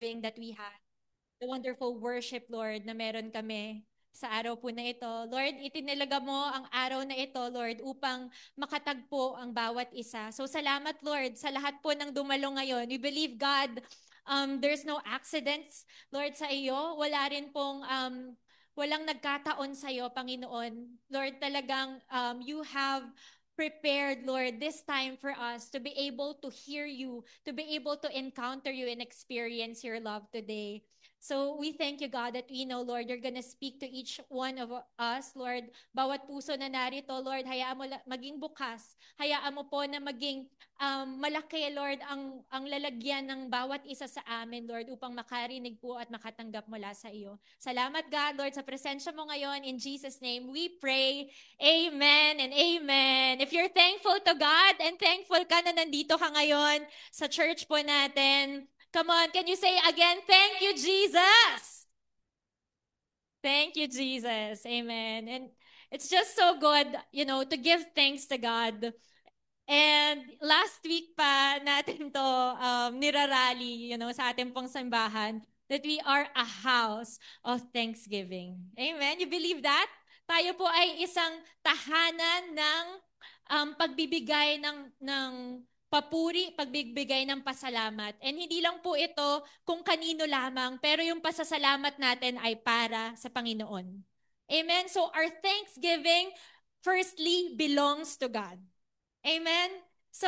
Thanksgiving that we had, the wonderful worship, Lord, na meron kami sa araw po na ito. Lord, itinalaga mo ang araw na ito, Lord, upang makatagpo ang bawat isa. So salamat, Lord, sa lahat po ng dumalo ngayon. We believe, God, there's no accidents, Lord, sa iyo. Wala rin pong walang nagkataon sa iyo, Panginoon. Lord, talagang you have prepared, Lord, this time for us to be able to hear you, to be able to encounter you and experience your love today. So we thank you, God, that we know, Lord, you're gonna speak to each one of us, Lord. Bawat puso na narito, Lord, hayaan mo maging bukas. Hayaan mo po na maging malaki, Lord, ang lalagyan ng bawat isa sa amin, Lord, upang makarinig po at makatanggap mula sa iyo. Salamat, God, Lord, sa presensya mo ngayon. In Jesus' name, we pray. Amen and amen. If you're thankful to God and thankful ka na nandito ka ngayon sa church po natin, come on, can you say again, thank you, Jesus? Thank you, Jesus. Amen. And it's just so good, to give thanks to God. And last week pa natin to nirarally, sa ating pong sambahan, that we are a house of thanksgiving. Amen? You believe that? Tayo po ay isang tahanan ng pagbibigay ng papuri, pagbibigay ng pasalamat. And hindi lang po ito kung kanino lamang, pero yung pasasalamat natin ay para sa Panginoon. Amen? So our thanksgiving firstly belongs to God. Amen? So,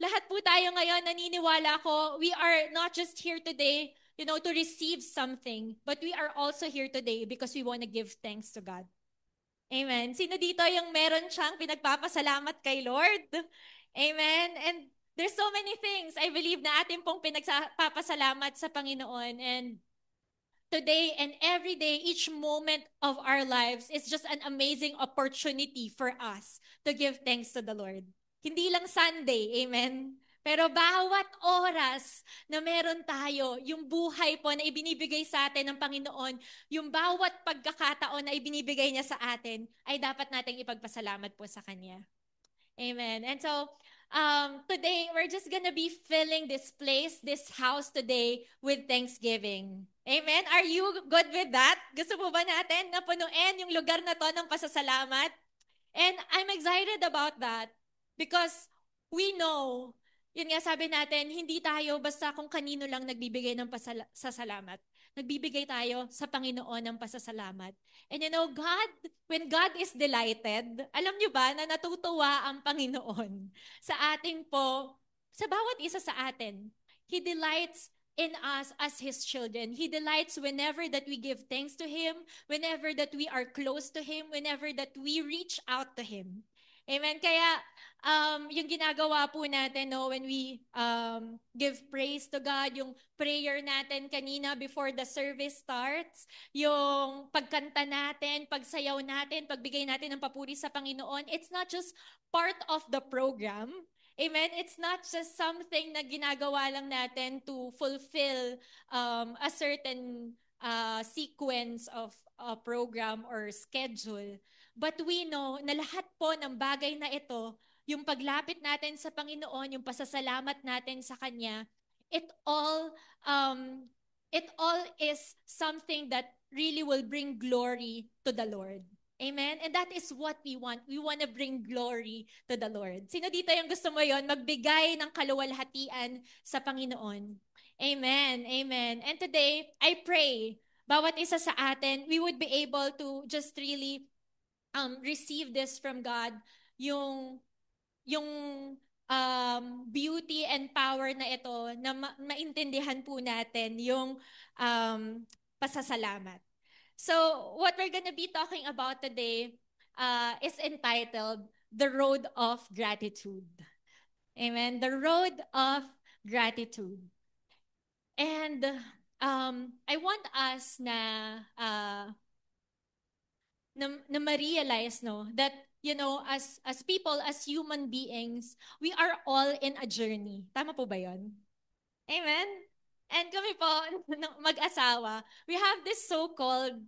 lahat po tayo ngayon, naniniwala ko, we are not just here today, to receive something, but we are also here today because we want to give thanks to God. Amen? Sino dito yung meron siyang pinagpapasalamat kay Lord? Amen? And there's so many things I believe na atin pong pinagpapasalamat sa Panginoon. And today and every day, each moment of our lives is just an amazing opportunity for us to give thanks to the Lord. Hindi lang Sunday, amen? Pero bawat oras na meron tayo, yung buhay po na ibinibigay sa atin ng Panginoon, yung bawat pagkakataon na ibinibigay niya sa atin, ay dapat nating ipagpasalamat po sa Kanya. Amen. And so, today, we're just gonna be filling this place, this house today with thanksgiving. Amen? Are you good with that? Gusto po ba natin na punuin yung lugar na to ng pasasalamat? And I'm excited about that because we know, yun nga sabi natin, hindi tayo basta kung kanino lang nagbibigay ng pasasalamat. Nagbibigay tayo sa Panginoon ng pasasalamat. And God, when God is delighted, alam niyo ba na natutuwa ang Panginoon sa ating po, sa bawat isa sa atin. He delights in us as His children. He delights whenever that we give thanks to Him, whenever that we are close to Him, whenever that we reach out to Him. Amen? Kaya, yung ginagawa po natin, when we give praise to God, yung prayer natin kanina before the service starts, yung pagkanta natin, pagsayaw natin, pagbigay natin ng papuri sa Panginoon, it's not just part of the program. Amen? It's not just something na ginagawa lang natin to fulfill a certain sequence of a program or schedule. But we know na lahat po ng bagay na ito, yung paglapit natin sa Panginoon, yung pasasalamat natin sa Kanya, it all is something that really will bring glory to the Lord. Amen? And that is what we want. We want to bring glory to the Lord. Sino dito yung gusto mo yon? Magbigay ng kaluwalhatian sa Panginoon. Amen. Amen. And today, I pray, bawat isa sa atin, we would be able to just really receive this from God, yung beauty and power na ito na maintindihan po natin yung pasasalamat. So, what we're gonna be talking about today is entitled The Road of Gratitude. Amen. The Road of Gratitude. And I want us na ma-realize that as people, as human beings, we are all in a journey. Tama po ba 'yon? Amen. And kami po mag-asawa, we have this so-called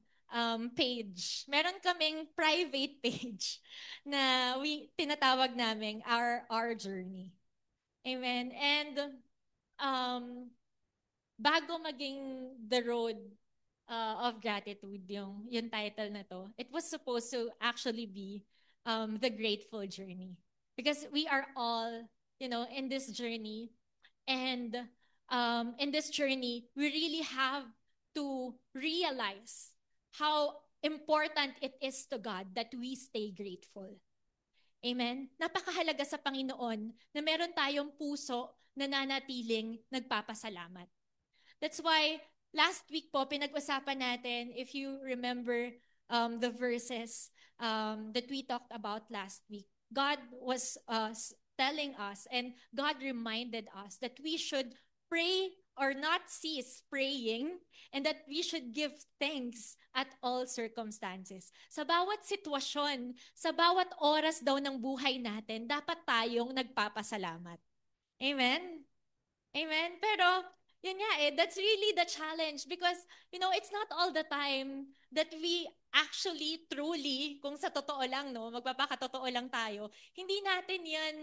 page. Meron kaming private page na tinatawag namin our journey. Amen. And bago maging The Road of Gratitude, yung title na to, it was supposed to actually be The Grateful Journey. Because we are all, in this journey. And in this journey, we really have to realize how important it is to God that we stay grateful. Amen? Napakahalaga sa Panginoon na meron tayong puso na nanatiling nagpapasalamat. That's why last week po, pinag-usapan natin, if you remember the verses that we talked about last week, God was telling us and God reminded us that we should pray or not cease praying and that we should give thanks at all circumstances. Sa bawat sitwasyon, sa bawat oras daw ng buhay natin, dapat tayong nagpapasalamat. Amen? Amen? Pero, yun nga that's really the challenge because, it's not all the time that we actually, truly, kung sa totoo lang, no, magpapakatotoo lang tayo, hindi natin yan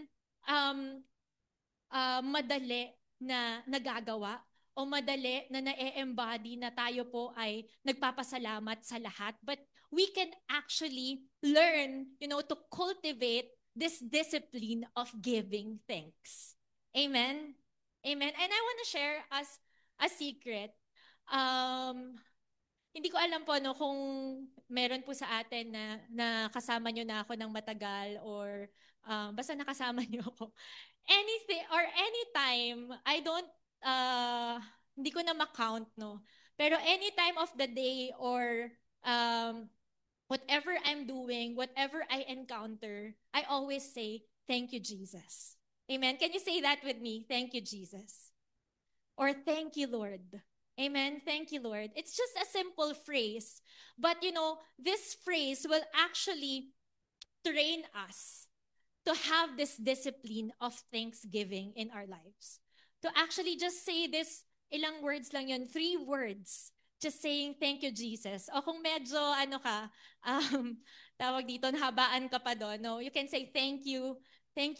madali na nagagawa o madali na na-embody na tayo po ay nagpapasalamat sa lahat. But we can actually learn, to cultivate this discipline of giving thanks. Amen? Amen. And I want to share as a secret. Hindi ko alam po kung meron po sa atin na kasama nyo na ako ng matagal or basta nakasama nyo ako. Anything or anytime, I don't, hindi ko na ma-count, no? Pero any time of the day or whatever I'm doing, whatever I encounter, I always say, thank you, Jesus. Amen. Can you say that with me? Thank you, Jesus. Or thank you, Lord. Amen. Thank you, Lord. It's just a simple phrase. But this phrase will actually train us to have this discipline of thanksgiving in our lives. To actually just say this, ilang words lang yun, 3 words. Just saying, thank you, Jesus. O kung medyo, tawag dito, nahabaan ka pa doon, no? You can say, thank you,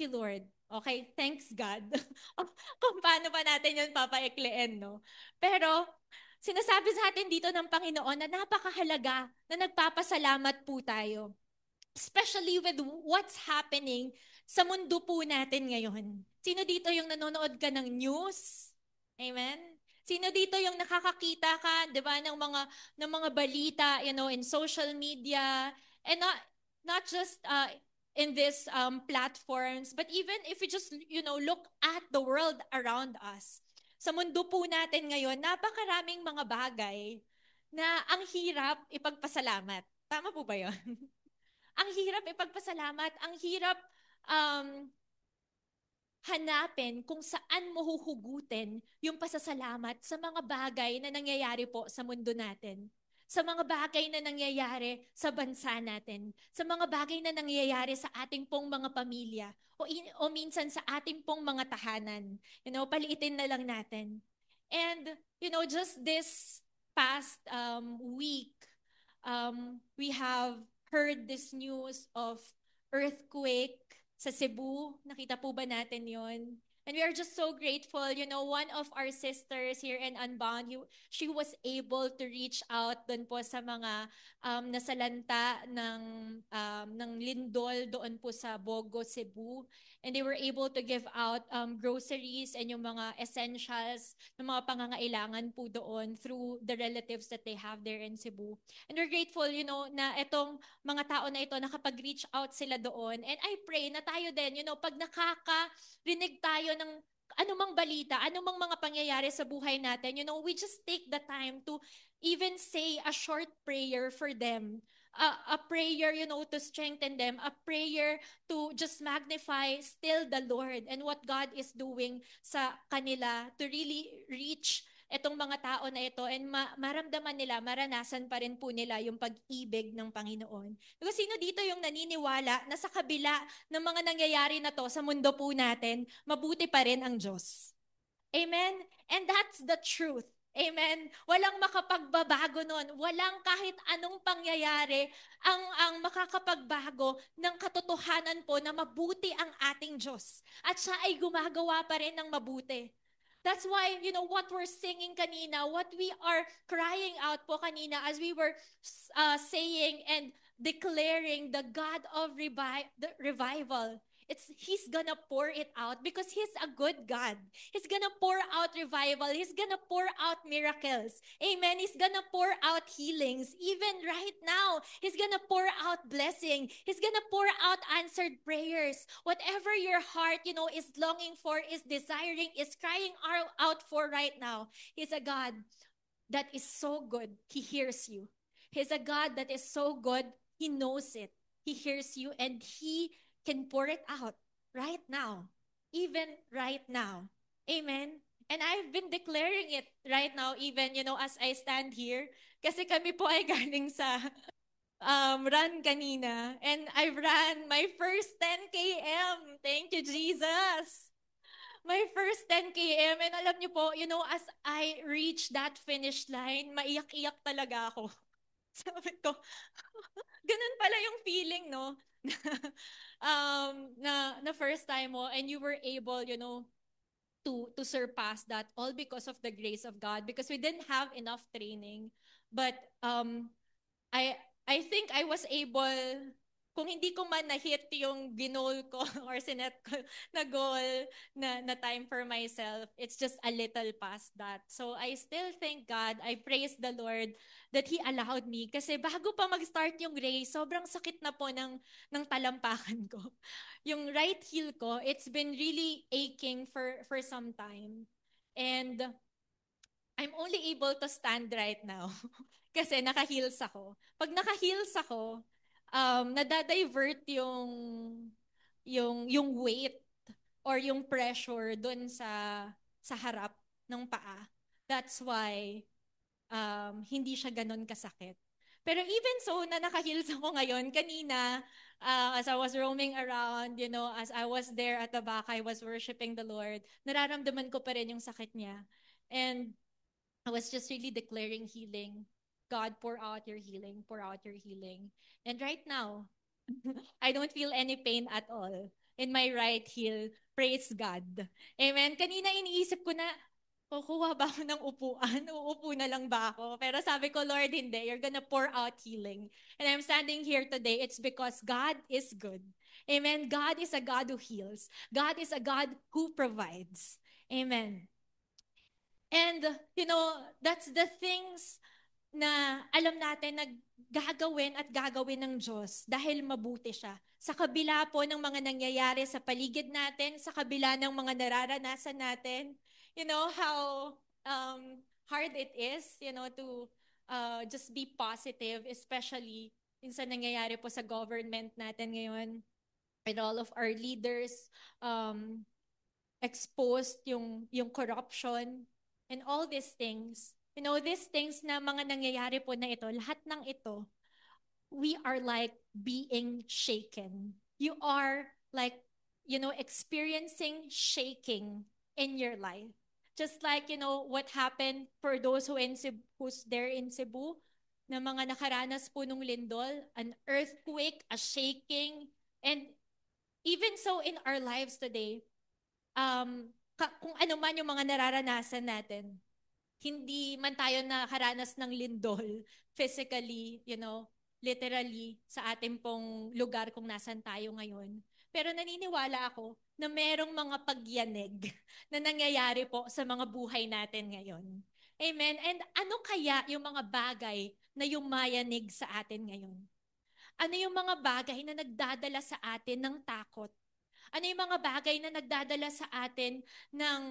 Lord. Okay, thanks God. Kung paano pa natin yun papaikliin, no? Pero, sinasabi sa atin dito ng Panginoon na napakahalaga na nagpapasalamat po tayo. Especially with what's happening sa mundo po natin ngayon. Sino dito yung nanonood ka ng news? Amen? Sino dito yung nakakakita ka, 'di ba, ng mga balita, in social media and not just in these platforms, but even if we just, look at the world around us. Sa mundo po natin ngayon, napakaraming mga bagay na ang hirap ipagpasalamat. Tama po ba 'yon? Ang hirap ipagpasalamat, ang hirap hanapin kung saan mo huhugutin yung pasasalamat sa mga bagay na nangyayari po sa mundo natin. Sa mga bagay na nangyayari sa bansa natin. Sa mga bagay na nangyayari sa ating pong mga pamilya. O minsan sa ating pong mga tahanan. Paliitin na lang natin. And, just this past week, we have heard this news of earthquake sa Cebu. Nakita po ba natin yon? And we are just so grateful. One of our sisters here in Unbound, she was able to reach out dun po sa mga nasalanta ng lindol doon po sa Bogo, Cebu. And they were able to give out groceries and yung mga essentials, ng mga pangangailangan po doon through the relatives that they have there in Cebu. And we're grateful, na itong mga tao na ito, nakapag-reach out sila doon. And I pray na tayo din, pag nakakarinig tayo ng anumang balita, anumang mga pangyayari sa buhay natin, we just take the time to even say a short prayer for them. A prayer, to strengthen them, a prayer to just magnify still the Lord and what God is doing sa kanila to really reach itong mga tao na ito and maramdaman nila, maranasan pa rin po nila yung pag-ibig ng Panginoon. Kasi sino dito yung naniniwala na sa kabila ng mga nangyayari na to sa mundo po natin, mabuti pa rin ang Diyos? Amen? And that's the truth. Amen. Walang makapagbabago nun. Walang kahit anong pangyayari ang makakapagbago ng katotohanan po na mabuti ang ating Diyos. At siya ay gumagawa pa rin ng mabuti. That's why, what we're singing kanina, what we are crying out po kanina as we were saying and declaring the God of the revival. He's gonna pour it out because he's a good God. He's gonna pour out revival. He's gonna pour out miracles. Amen. He's gonna pour out healings. Even right now, he's gonna pour out blessing. He's gonna pour out answered prayers. Whatever your heart, is longing for, is desiring, is crying out for right now. He's a God that is so good. He hears you. He's a God that is so good. He knows it. He hears you and he can pour it out right now, even right now. Amen. And I've been declaring it right now, even, as I stand here. Kasi kami po ay galing sa run kanina. And I've ran my first 10 km. Thank you, Jesus. My first 10 km. And alam niyo po, as I reach that finish line, maiyak-iyak talaga ako. Sabi ko, ganun pala yung feeling, no? Na first time mo and you were able, to surpass that all because of the grace of God, because we didn't have enough training. But I I think I was able, kung hindi ko man na-hit yung ginol ko or sinet ko na goal na time for myself, it's just a little past that. So I still thank God, I praise the Lord that He allowed me. Kasi bago pa mag-start yung race, sobrang sakit na po ng talampakan ko. Yung right heel ko, it's been really aching for some time. And I'm only able to stand right now kasi naka-heels ako. Pag naka-heels ako, nadadivert yung weight or yung pressure dun sa harap ng paa. That's why hindi siya ganun kasakit. Pero even so, na naka-heels ako ngayon, kanina, as I was roaming around, as I was there at the back, I was worshiping the Lord, nararamdaman ko pa rin yung sakit niya. And I was just really declaring healing. God, pour out your healing, pour out your healing. And right now, I don't feel any pain at all in my right heel. Praise God. Amen. Kanina iniisip ko na, kukuha ba ako ng upuan? Uupo na lang ba ako? Pero sabi ko, Lord, hindi. You're gonna pour out healing. And I'm standing here today. It's because God is good. Amen. God is a God who heals. God is a God who provides. Amen. And, that's the things na alam natin na gagawin at gagawin ng Diyos dahil mabuti siya. Sa kabila po ng mga nangyayari sa paligid natin, sa kabila ng mga nararanasan natin, how hard it is, to just be positive, especially sa nangyayari po sa government natin ngayon, with all of our leaders, exposed yung corruption and all these things. These things na mga nangyayari po na ito, lahat ng ito, we are like being shaken. You are like, experiencing shaking in your life. Just like, what happened for those who's there in Cebu, na mga nakaranas po nung lindol, an earthquake, a shaking, and even so in our lives today, kung ano man yung mga nararanasan natin, hindi man tayo nakaranas ng lindol physically, literally sa ating pong lugar kung nasan tayo ngayon. Pero naniniwala ako na merong mga pagyanig na nangyayari po sa mga buhay natin ngayon. Amen. And ano kaya yung mga bagay na yumayanig sa atin ngayon? Ano yung mga bagay na nagdadala sa atin ng takot? Ano yung mga bagay na nagdadala sa atin ng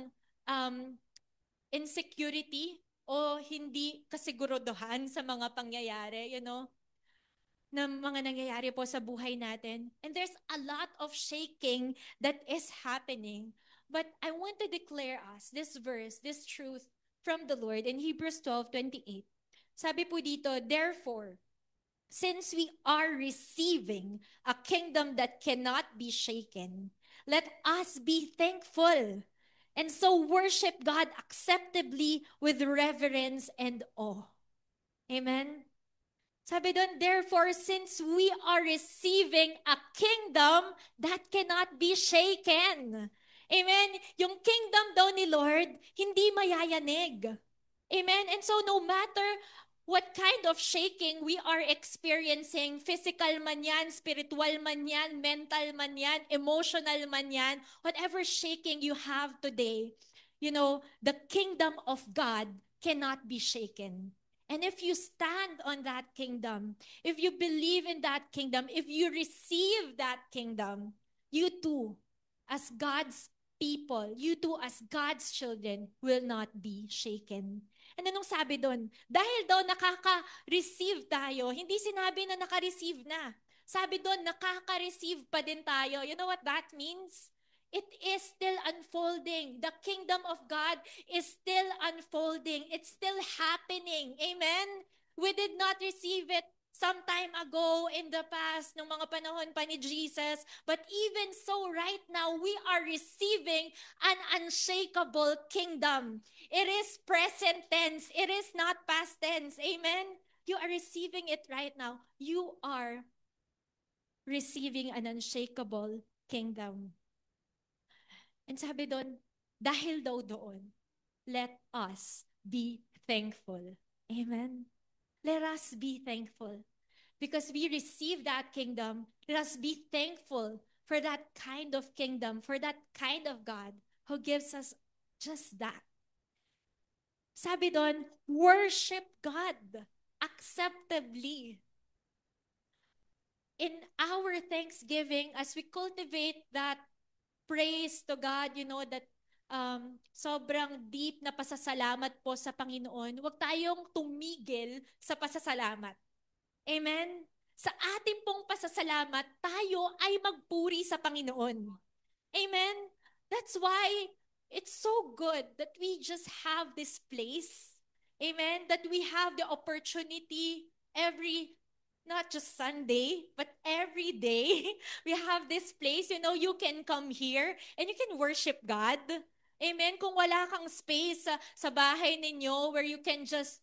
insecurity o hindi kasiguruduhan sa mga pangyayari, na mga nangyayari po sa buhay natin. And there's a lot of shaking that is happening. But I want to declare us this verse, this truth from the Lord in Hebrews 12:28. Sabi po dito, therefore, since we are receiving a kingdom that cannot be shaken, let us be thankful and so worship God acceptably with reverence and awe. Amen? Sabi doon, therefore, since we are receiving a kingdom that cannot be shaken. Amen? Yung kingdom daw ni Lord, hindi mayayanig. Amen? And so no matter what kind of shaking we are experiencing, physical man yan, spiritual man yan, mental man yan, emotional man yan, whatever shaking you have today, the kingdom of God cannot be shaken. And if you stand on that kingdom, if you believe in that kingdom, if you receive that kingdom, you too, as God's people, you too, as God's children, will not be shaken. And anong sabi doon? Dahil daw nakaka-receive tayo, hindi sinabi na naka-receive na. Sabi doon, nakaka-receive pa din tayo. You know what that means? It is still unfolding. The kingdom of God is still unfolding. It's still happening. Amen? We did not receive it some time ago in the past, nung mga panahon pa ni Jesus. But even so, right now, we are receiving an unshakable kingdom. It is present tense. It is not past tense. Amen? You are receiving it right now. You are receiving an unshakable kingdom. And sabi doon, dahil daw doon, let us be thankful. Amen? Let us be thankful. Because we receive that kingdom, let us be thankful for that kind of kingdom, for that kind of God who gives us just that. Sabi doon, worship God acceptably. In our thanksgiving, as we cultivate that praise to God, that sobrang deep na pasasalamat po sa Panginoon, huwag tayong tumigil sa pasasalamat. Amen? Sa ating pong pasasalamat, tayo ay magpuri sa Panginoon. Amen? That's why it's so good that we just have this place. Amen? That we have the opportunity not just Sunday, but every day, we have this place. You can come here and you can worship God. Amen? Kung wala kang space sa bahay ninyo where you can just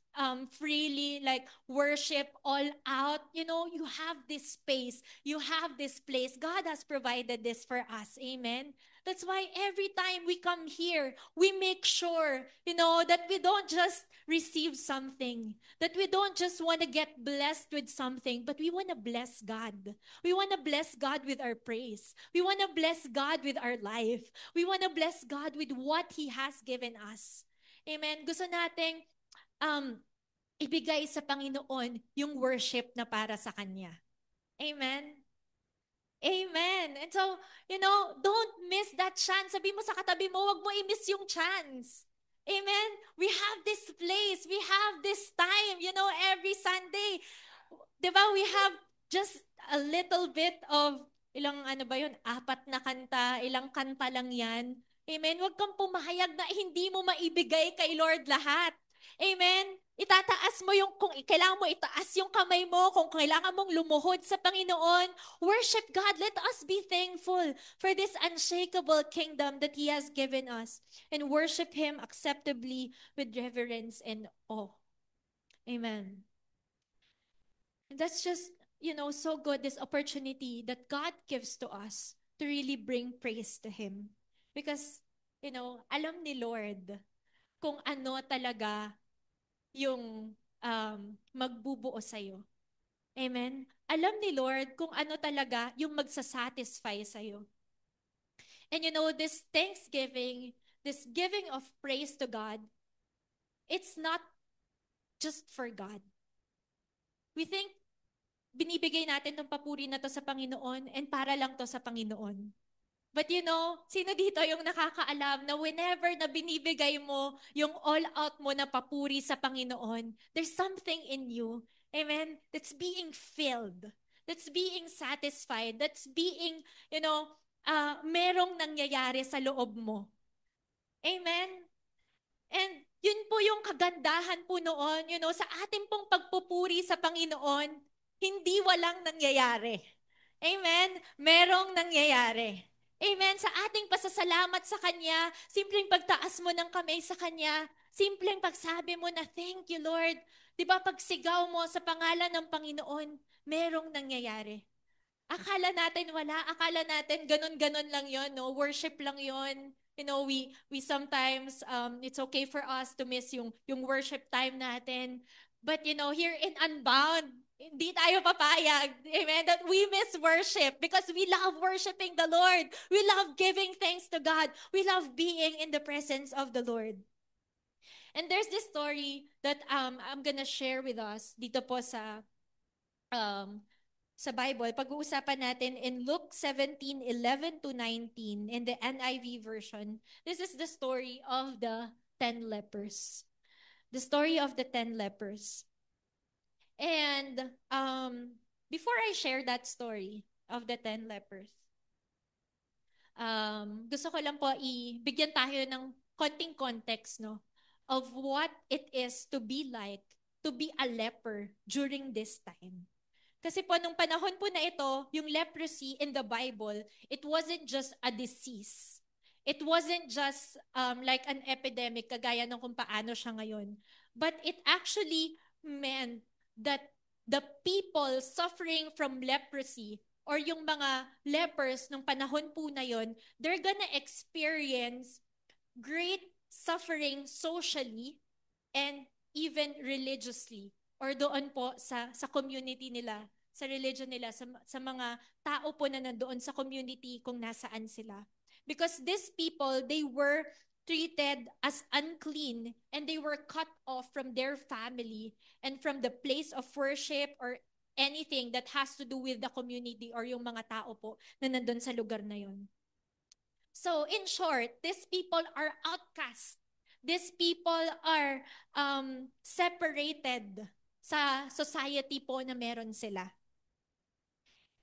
freely worship all out, you have this space. You have this place. God has provided this for us. Amen? That's why every time we come here, we make sure, that we don't just receive something, that we don't just want to get blessed with something, but we want to bless God. We want to bless God with our praise. We want to bless God with our life. We want to bless God with what He has given us. Amen? Gusto nating ibigay sa Panginoon yung worship na para sa Kanya. Amen? Amen. And so, don't miss that chance. Sabi mo sa katabi mo, wag mo i-miss yung chance. Amen? We have this place. We have this time, every Sunday. Diba, we have just a little bit of, ilang 4 na kanta, ilang kanta lang yan. Amen? Huwag kang pumahayag na hindi mo maibigay kay Lord lahat. Amen? Itataas mo kung kailangan mo itaas yung kamay mo, kung kailangan mong lumuhod sa Panginoon, worship God. Let us be thankful for this unshakable kingdom that He has given us and worship Him acceptably with reverence and awe. Amen. And that's just, so good, this opportunity that God gives to us to really bring praise to Him. Because, alam ni Lord kung ano talaga yung magbubuo sa'yo. Amen? Alam ni Lord kung ano talaga yung magsasatisfy sa'yo. And this thanksgiving, this giving of praise to God, it's not just for God. We think, binibigay natin itong papuri na to sa Panginoon and para lang to sa Panginoon. But sino dito yung nakakaalam na whenever na binibigay mo yung all out mo na papuri sa Panginoon, there's something in you, amen, that's being filled, that's being satisfied, that's being, merong nangyayari sa loob mo. Amen? And yun po yung kagandahan po noon, sa ating pong pagpupuri sa Panginoon, hindi walang nangyayari. Amen? Merong nangyayari. Amen? Sa ating pasasalamat sa Kanya, simpleng pagtaas mo ng kamay sa Kanya, simpleng pagsabi mo na, thank you, Lord. Diba, pagsigaw mo sa pangalan ng Panginoon, merong nangyayari. Akala natin wala, akala natin ganun-ganun lang yon, no? Worship lang yon. we sometimes, it's okay for us to miss yung worship time natin. But here in Unbound, hindi tayo papayag. Amen? That we miss worship because we love worshiping the Lord. We love giving thanks to God. We love being in the presence of the Lord. And there's this story that I'm gonna share with us dito po um, sa Bible. Pag-uusapan natin in Luke 17:11 to 19 in the NIV version. This is the story of the 10 lepers. The story of the 10 lepers. And before I share that story of the 10 lepers, gusto ko lang po ibigyan tayo ng konting context, no, of what it is to be a leper during this time. Kasi po, nung panahon po na ito, yung leprosy in the Bible, it wasn't just a disease. It wasn't just like an epidemic, kagaya ng kung paano siya ngayon. But it actually meant that the people suffering from leprosy, or yung mga lepers nung panahon po na yon, they're gonna experience great suffering socially and even religiously, or doon po sa community nila, sa religion nila, sa mga tao po na nandoon sa community kung nasaan sila. Because these people, they were treated as unclean and they were cut off from their family and from the place of worship or anything that has to do with the community or yung mga tao po na nandun sa lugar na yun. So in short, these people are outcast. These people are separated sa society po na meron sila.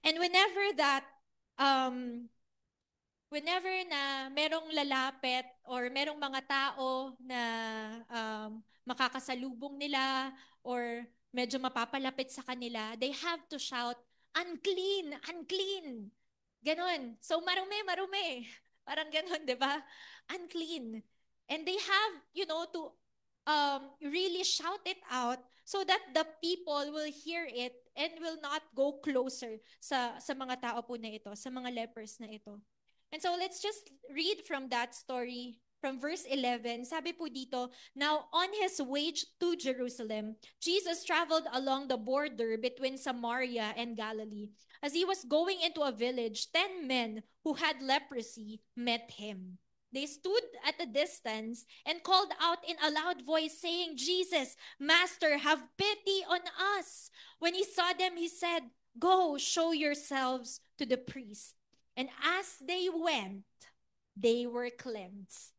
And whenever na merong lalapit or merong mga tao na makakasalubong nila or medyo mapapalapit sa kanila, they have to shout, unclean, unclean. Ganon. So marumi, marumi. Parang ganon, di ba? Unclean. And they have, to really shout it out so that the people will hear it and will not go closer sa mga tao po na ito, sa mga lepers na ito. And so let's just read from that story from verse 11. Sabi po dito, now on his way to Jerusalem, Jesus traveled along the border between Samaria and Galilee. As he was going into a village, 10 men who had leprosy met him. They stood at a distance and called out in a loud voice, saying, Jesus, Master, have pity on us. When he saw them, he said, go, show yourselves to the priest. And as they went, they were cleansed.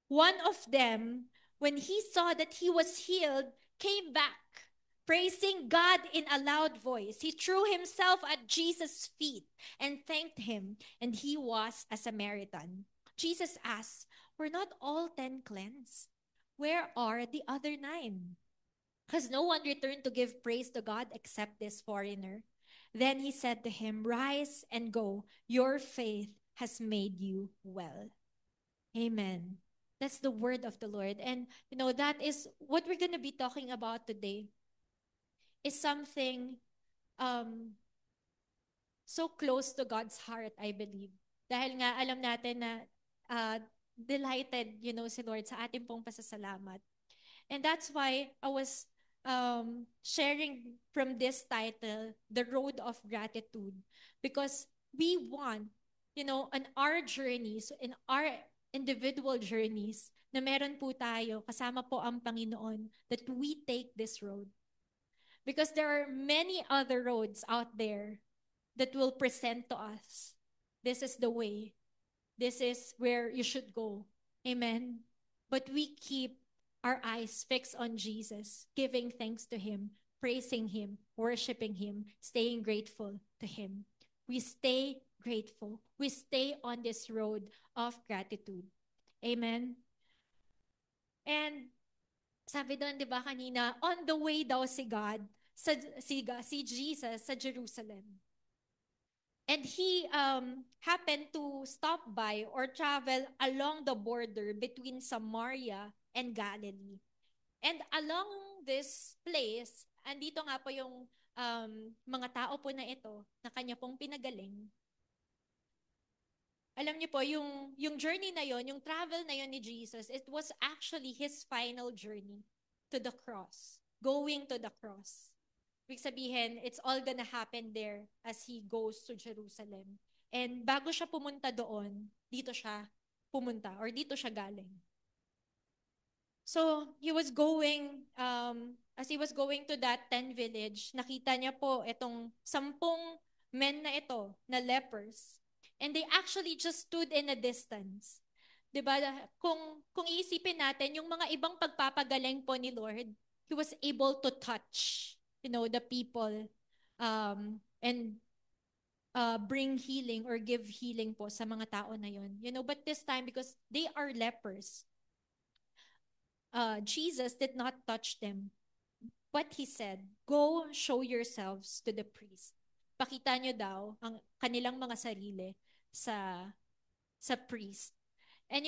One of them, when he saw that he was healed, came back, praising God in a loud voice. He threw himself at Jesus' feet and thanked him, and he was a Samaritan. Jesus asked, were not all 10 cleansed? Where are the other 9? Has no one returned to give praise to God except this foreigner? Then he said to him, rise and go. Your faith has made you well. Amen. That's the word of the Lord. And, that is what we're going to be talking about today. Is something so close to God's heart, I believe. Dahil nga alam natin na delighted, si Lord sa ating pong pasasalamat. And that's why I was sharing from this title, The Road of Gratitude. Because we want, on our journeys, in our individual journeys, na meron po tayo, kasama po ang Panginoon, that we take this road. Because there are many other roads out there that will present to us, this is the way, this is where you should go. Amen. But we keep our eyes fixed on Jesus, giving thanks to him, praising him, worshiping him, staying grateful to him. We stay grateful. We stay on this road of gratitude. Amen. And sabi doon, di ba kanina, on the way daw si God, si Jesus sa Jerusalem. And he happened to stop by or travel along the border between Samaria and Galilee. And along this place, andito nga po yung mga tao po na ito na kanya pong pinagaling. alam niyo po, yung journey na yon, yung travel na yon ni Jesus, it was actually his final journey to the cross. Going to the cross. Ibig sabihin, it's all gonna happen there as he goes to Jerusalem. And bago siya pumunta doon, dito siya pumunta or dito siya galing. So, he was going, as he was going to that 10 village, nakita niya po itong 10 men na ito, na lepers. And they actually just stood in a distance. 'Di ba? Kung iisipin natin, yung mga ibang pagpapagaling po ni Lord, he was able to touch, the people, and bring healing or give healing po sa mga tao na yon. But this time, because they are lepers, Jesus did not touch them. But he said, "Go show yourselves to the priest." Pakita nyo daw ang kanilang mga sarili sa priest. And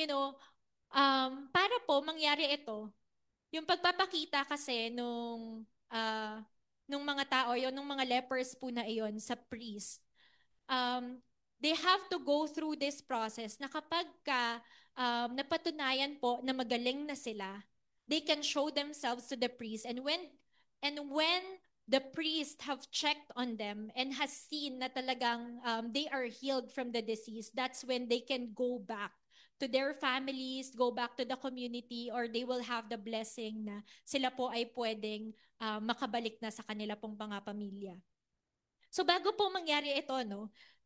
para po mangyari ito, yung pagpapakita kasi nung mga tao, nung mga lepers po na iyon sa priest, um, they have to go through this process na kapag napatunayan po na magaling na sila, they can show themselves to the priest. And when the priest have checked on them and has seen na talagang they are healed from the disease, that's when they can go back to their families, go back to the community, or they will have the blessing na sila po ay pwedeng makabalik na sa kanila pong mga pamilya. So bago po mangyari ito,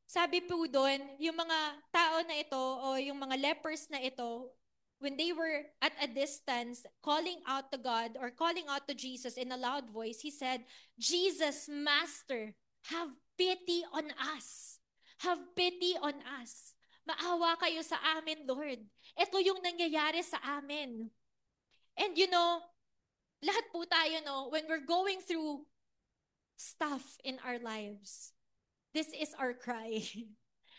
sabi po doon, yung mga tao na ito o yung mga lepers na ito, when they were at a distance calling out to God or calling out to Jesus in a loud voice, he said, "Jesus, Master, have pity on us. Have pity on us. Maawa kayo sa amin, Lord. Ito yung nangyayari sa amin." And lahat po tayo, when we're going through stuff in our lives, this is our cry.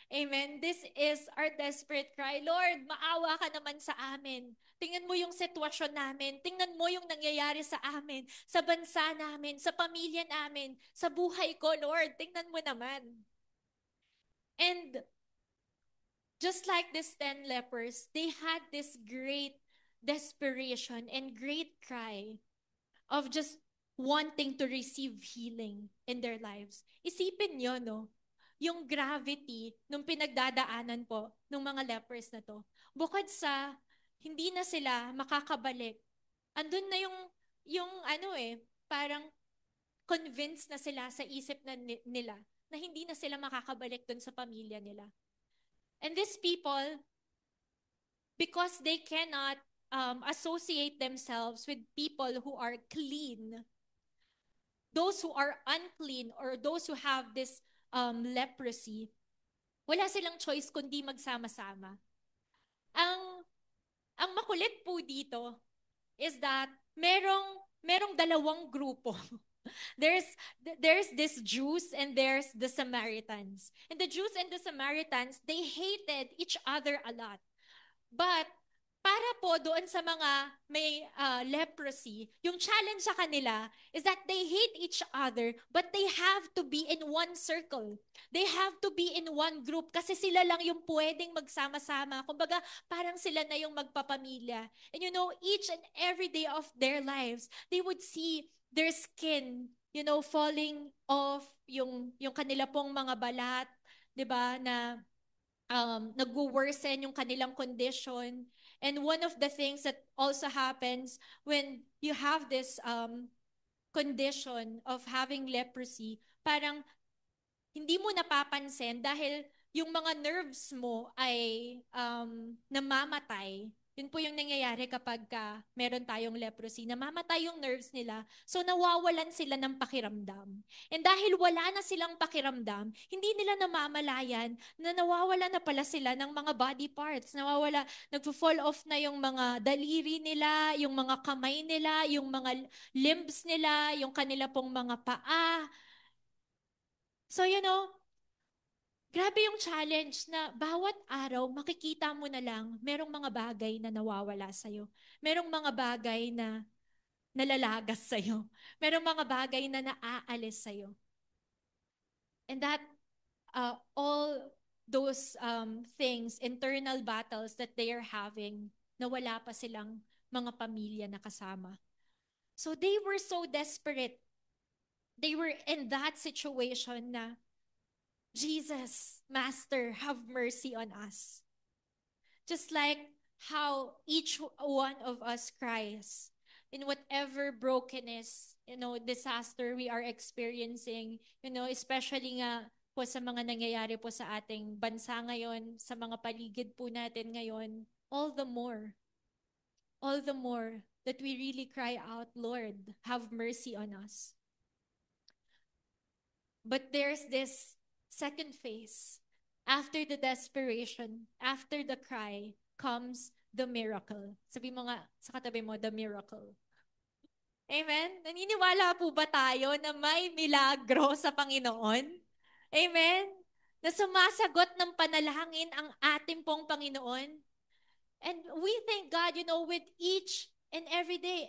Amen. This is our desperate cry. Lord, maawa ka naman sa amin. Tingnan mo yung sitwasyon namin. Tingnan mo yung nangyayari sa amin, sa bansa namin, sa pamilya namin, sa buhay ko, Lord. Tingnan mo naman. And just like these 10 lepers, they had this great desperation and great cry of just wanting to receive healing in their lives. Isipin nyo, yung gravity nung pinagdadaanan po ng mga lepers na to. Bukod sa hindi na sila makakabalik, andun na yung parang convinced na sila sa isip nila na hindi na sila makakabalik dun sa pamilya nila. And these people, because they cannot associate themselves with people who are clean, those who are unclean or those who have this leprosy, wala silang choice kundi magsama-sama. Ang ang makulit po dito is that merong dalawang grupo. there's there's this Jews and there's the Samaritans. And the Jews and the Samaritans, they hated each other a lot. But para po doon sa mga may leprosy, yung challenge sa kanila is that they hate each other, but they have to be in one circle. They have to be in one group kasi sila lang yung pwedeng magsama-sama. Kumbaga, parang sila na yung magpapamilya. And each and every day of their lives, they would see their skin, falling off, yung kanila pong mga balat, 'di ba, na nag-worsen yung kanilang condition. And one of the things that also happens when you have this condition of having leprosy, parang hindi mo napapansin dahil yung mga nerves mo ay namamatay. Yun po yung nangyayari kapag meron tayong leprosy. Namamatay yung nerves nila, so nawawalan sila ng pakiramdam. And dahil wala na silang pakiramdam, hindi nila namamalayan na nawawala na pala sila ng mga body parts. Nagpo-fall off na yung mga daliri nila, yung mga kamay nila, yung mga limbs nila, yung kanila pong mga paa. So, grabe yung challenge na bawat araw makikita mo na lang merong mga bagay na nawawala sa'yo. Merong mga bagay na nalalagas sa'yo. Merong mga bagay na naaalis sa'yo. And that all those things, internal battles that they are having, na wala pa silang mga pamilya na kasama. So they were so desperate. They were in that situation na, Jesus, Master, have mercy on us. Just like how each one of us cries in whatever brokenness, disaster we are experiencing, especially nga po sa mga nangyayari po sa ating bansa ngayon, sa mga paligid po natin ngayon, all the more that we really cry out, Lord, have mercy on us. But there's this second phase. After the desperation, after the cry, comes the miracle. Sabi mo nga sa katabi mo, the miracle. Amen? Naniniwala po ba tayo na may milagro sa Panginoon? Amen? Na sumasagot ng panalangin ang ating pong Panginoon? And we thank God, with each and every day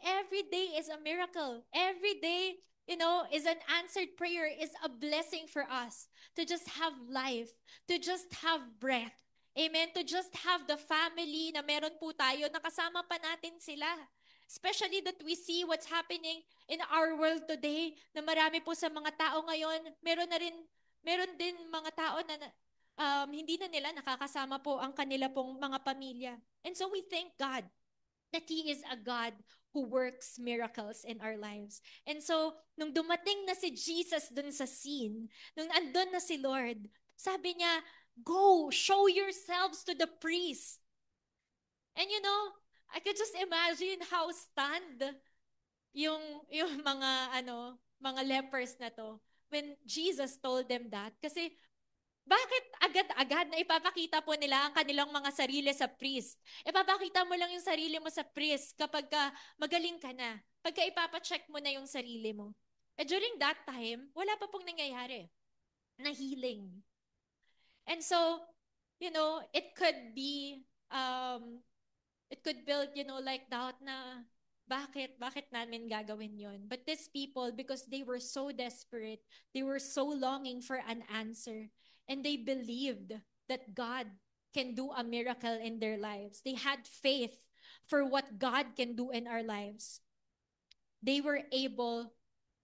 is a miracle. Every day, is an answered prayer, is a blessing for us to just have life, to just have breath. Amen? To just have the family na meron po tayo, nakasama pa natin sila. Especially that we see what's happening in our world today, na marami po sa mga tao ngayon, meron din mga tao na hindi na nila nakakasama po ang kanila pong mga pamilya. And so we thank God that He is a God who works miracles in our lives. And so, nung dumating na si Jesus dun sa scene, nung andun na si Lord, sabi niya, go, show yourselves to the priest. And I could just imagine how stunned yung mga lepers na to when Jesus told them that. Kasi bakit agad-agad na ipapakita po nila ang kanilang mga sarili sa priest? Ipapakita mo lang yung sarili mo sa priest kapag magaling ka na. Pagka ipapacheck mo na yung sarili mo. During that time, wala pa pong nangyayari na healing. And so, it could be, it could build, like doubt na, bakit namin gagawin yon? But these people, because they were so desperate, they were so longing for an answer, and they believed that God can do a miracle in their lives. They had faith for what God can do in our lives. They were able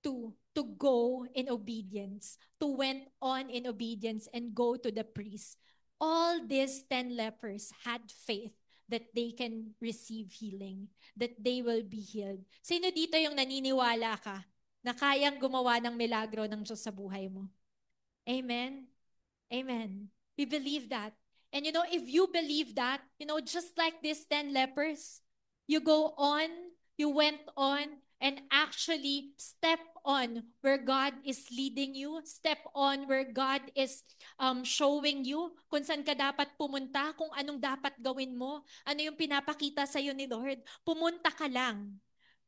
to go in obedience, to went on in obedience and go to the priest. All these 10 lepers had faith that they can receive healing, that they will be healed. Sino dito yung naniniwala ka na kayang gumawa ng milagro ng Diyos sa buhay mo? Amen? Amen. We believe that. And if you believe that, just like these 10 lepers, you go on, you went on, and actually step on where God is leading you, step on where God is showing you kung saan ka dapat pumunta, kung anong dapat gawin mo, ano yung pinapakita sa'yo ni Lord. Pumunta ka lang.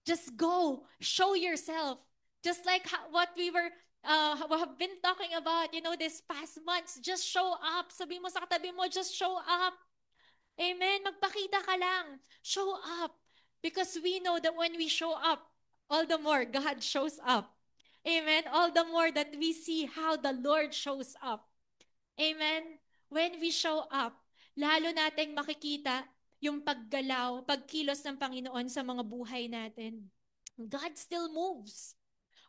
Just go. Show yourself. Just like what we have been talking about, this past months. Just show up. Sabi mo sa katabi mo, just show up. Amen. Magpakita ka lang. Show up. Because we know that when we show up, all the more God shows up. Amen. All the more that we see how the Lord shows up. Amen. When we show up, lalo nating makikita yung pagkilos ng Panginoon sa mga buhay natin. God still moves.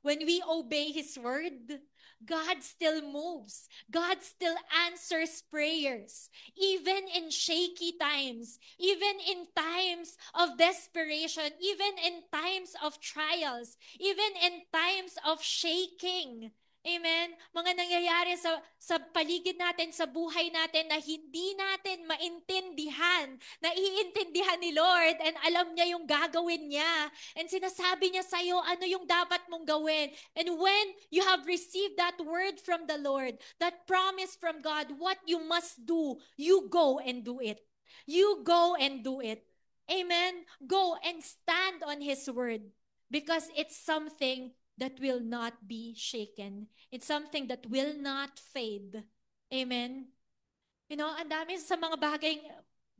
When we obey His word, God still moves. God still answers prayers. Even in shaky times, even in times of desperation, even in times of trials, even in times of shaking. Amen? Mga nangyayari sa paligid natin, sa buhay natin na hindi natin maintindihan, na iintindihan ni Lord and alam niya yung gagawin niya. And sinasabi niya sa'yo ano yung dapat mong gawin. And when you have received that word from the Lord, that promise from God, what you must do, you go and do it. You go and do it. Amen? Go and stand on His word because it's something that will not be shaken. It's something that will not fade. Amen? Ang dami sa mga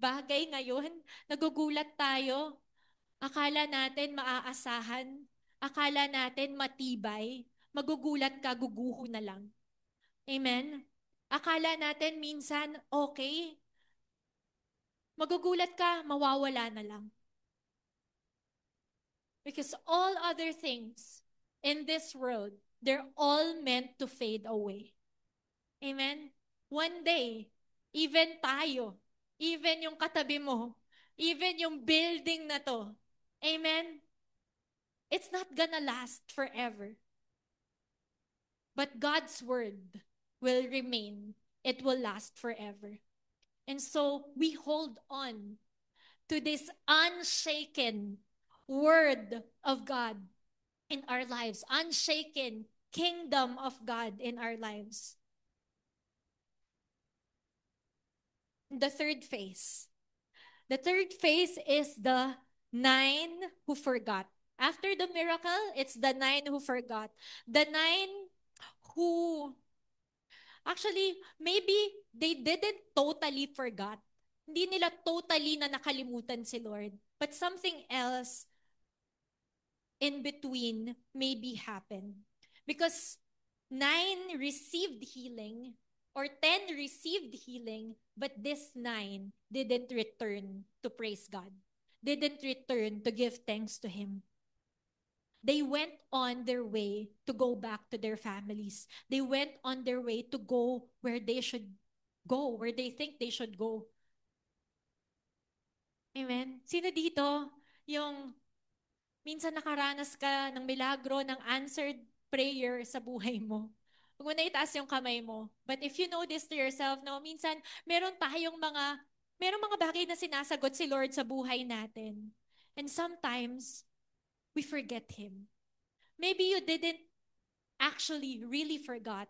bagay ngayon, nagugulat tayo. Akala natin maaasahan. Akala natin matibay. Magugulat ka, guguho na lang. Amen? Akala natin minsan okay. Magugulat ka, mawawala na lang. Because all other things in this world, they're all meant to fade away. Amen? One day, even tayo, even yung katabi mo, even yung building na to, amen? It's not gonna last forever. But God's word will remain. It will last forever. And so we hold on to this unshaken word of God in our lives, unshaken kingdom of God in our lives. The third phase. The third phase is the 9 who forgot. After the miracle, it's the 9 who forgot. The 9 who actually maybe they didn't totally forgot. Hindi nila totally na nakalimutan si Lord. But something else in between maybe happened. Because 9 received healing or 10 received healing, but this 9 didn't return to praise God, didn't return to give thanks to Him. They went on their way to go back to their families. They went on their way to go where they should go, where they think they should go. Amen? Sino dito yung minsan nakaranas ka ng milagro, ng answered prayer sa buhay mo? Huwag mo na itaas yung kamay mo. But if you know this to yourself, no, minsan meron tayong merong mga bagay na sinasagot si Lord sa buhay natin. And sometimes, we forget Him. Maybe you didn't actually really forgot,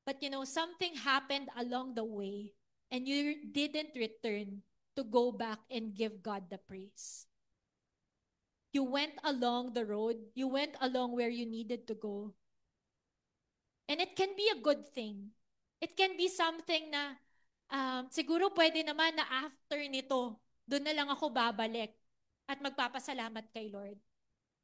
but something happened along the way and you didn't return to go back and give God the praise. You went along the road, you went along where you needed to go. And it can be a good thing. It can be something na siguro pwede naman na after nito, doon na lang ako babalik at magpapasalamat kay Lord.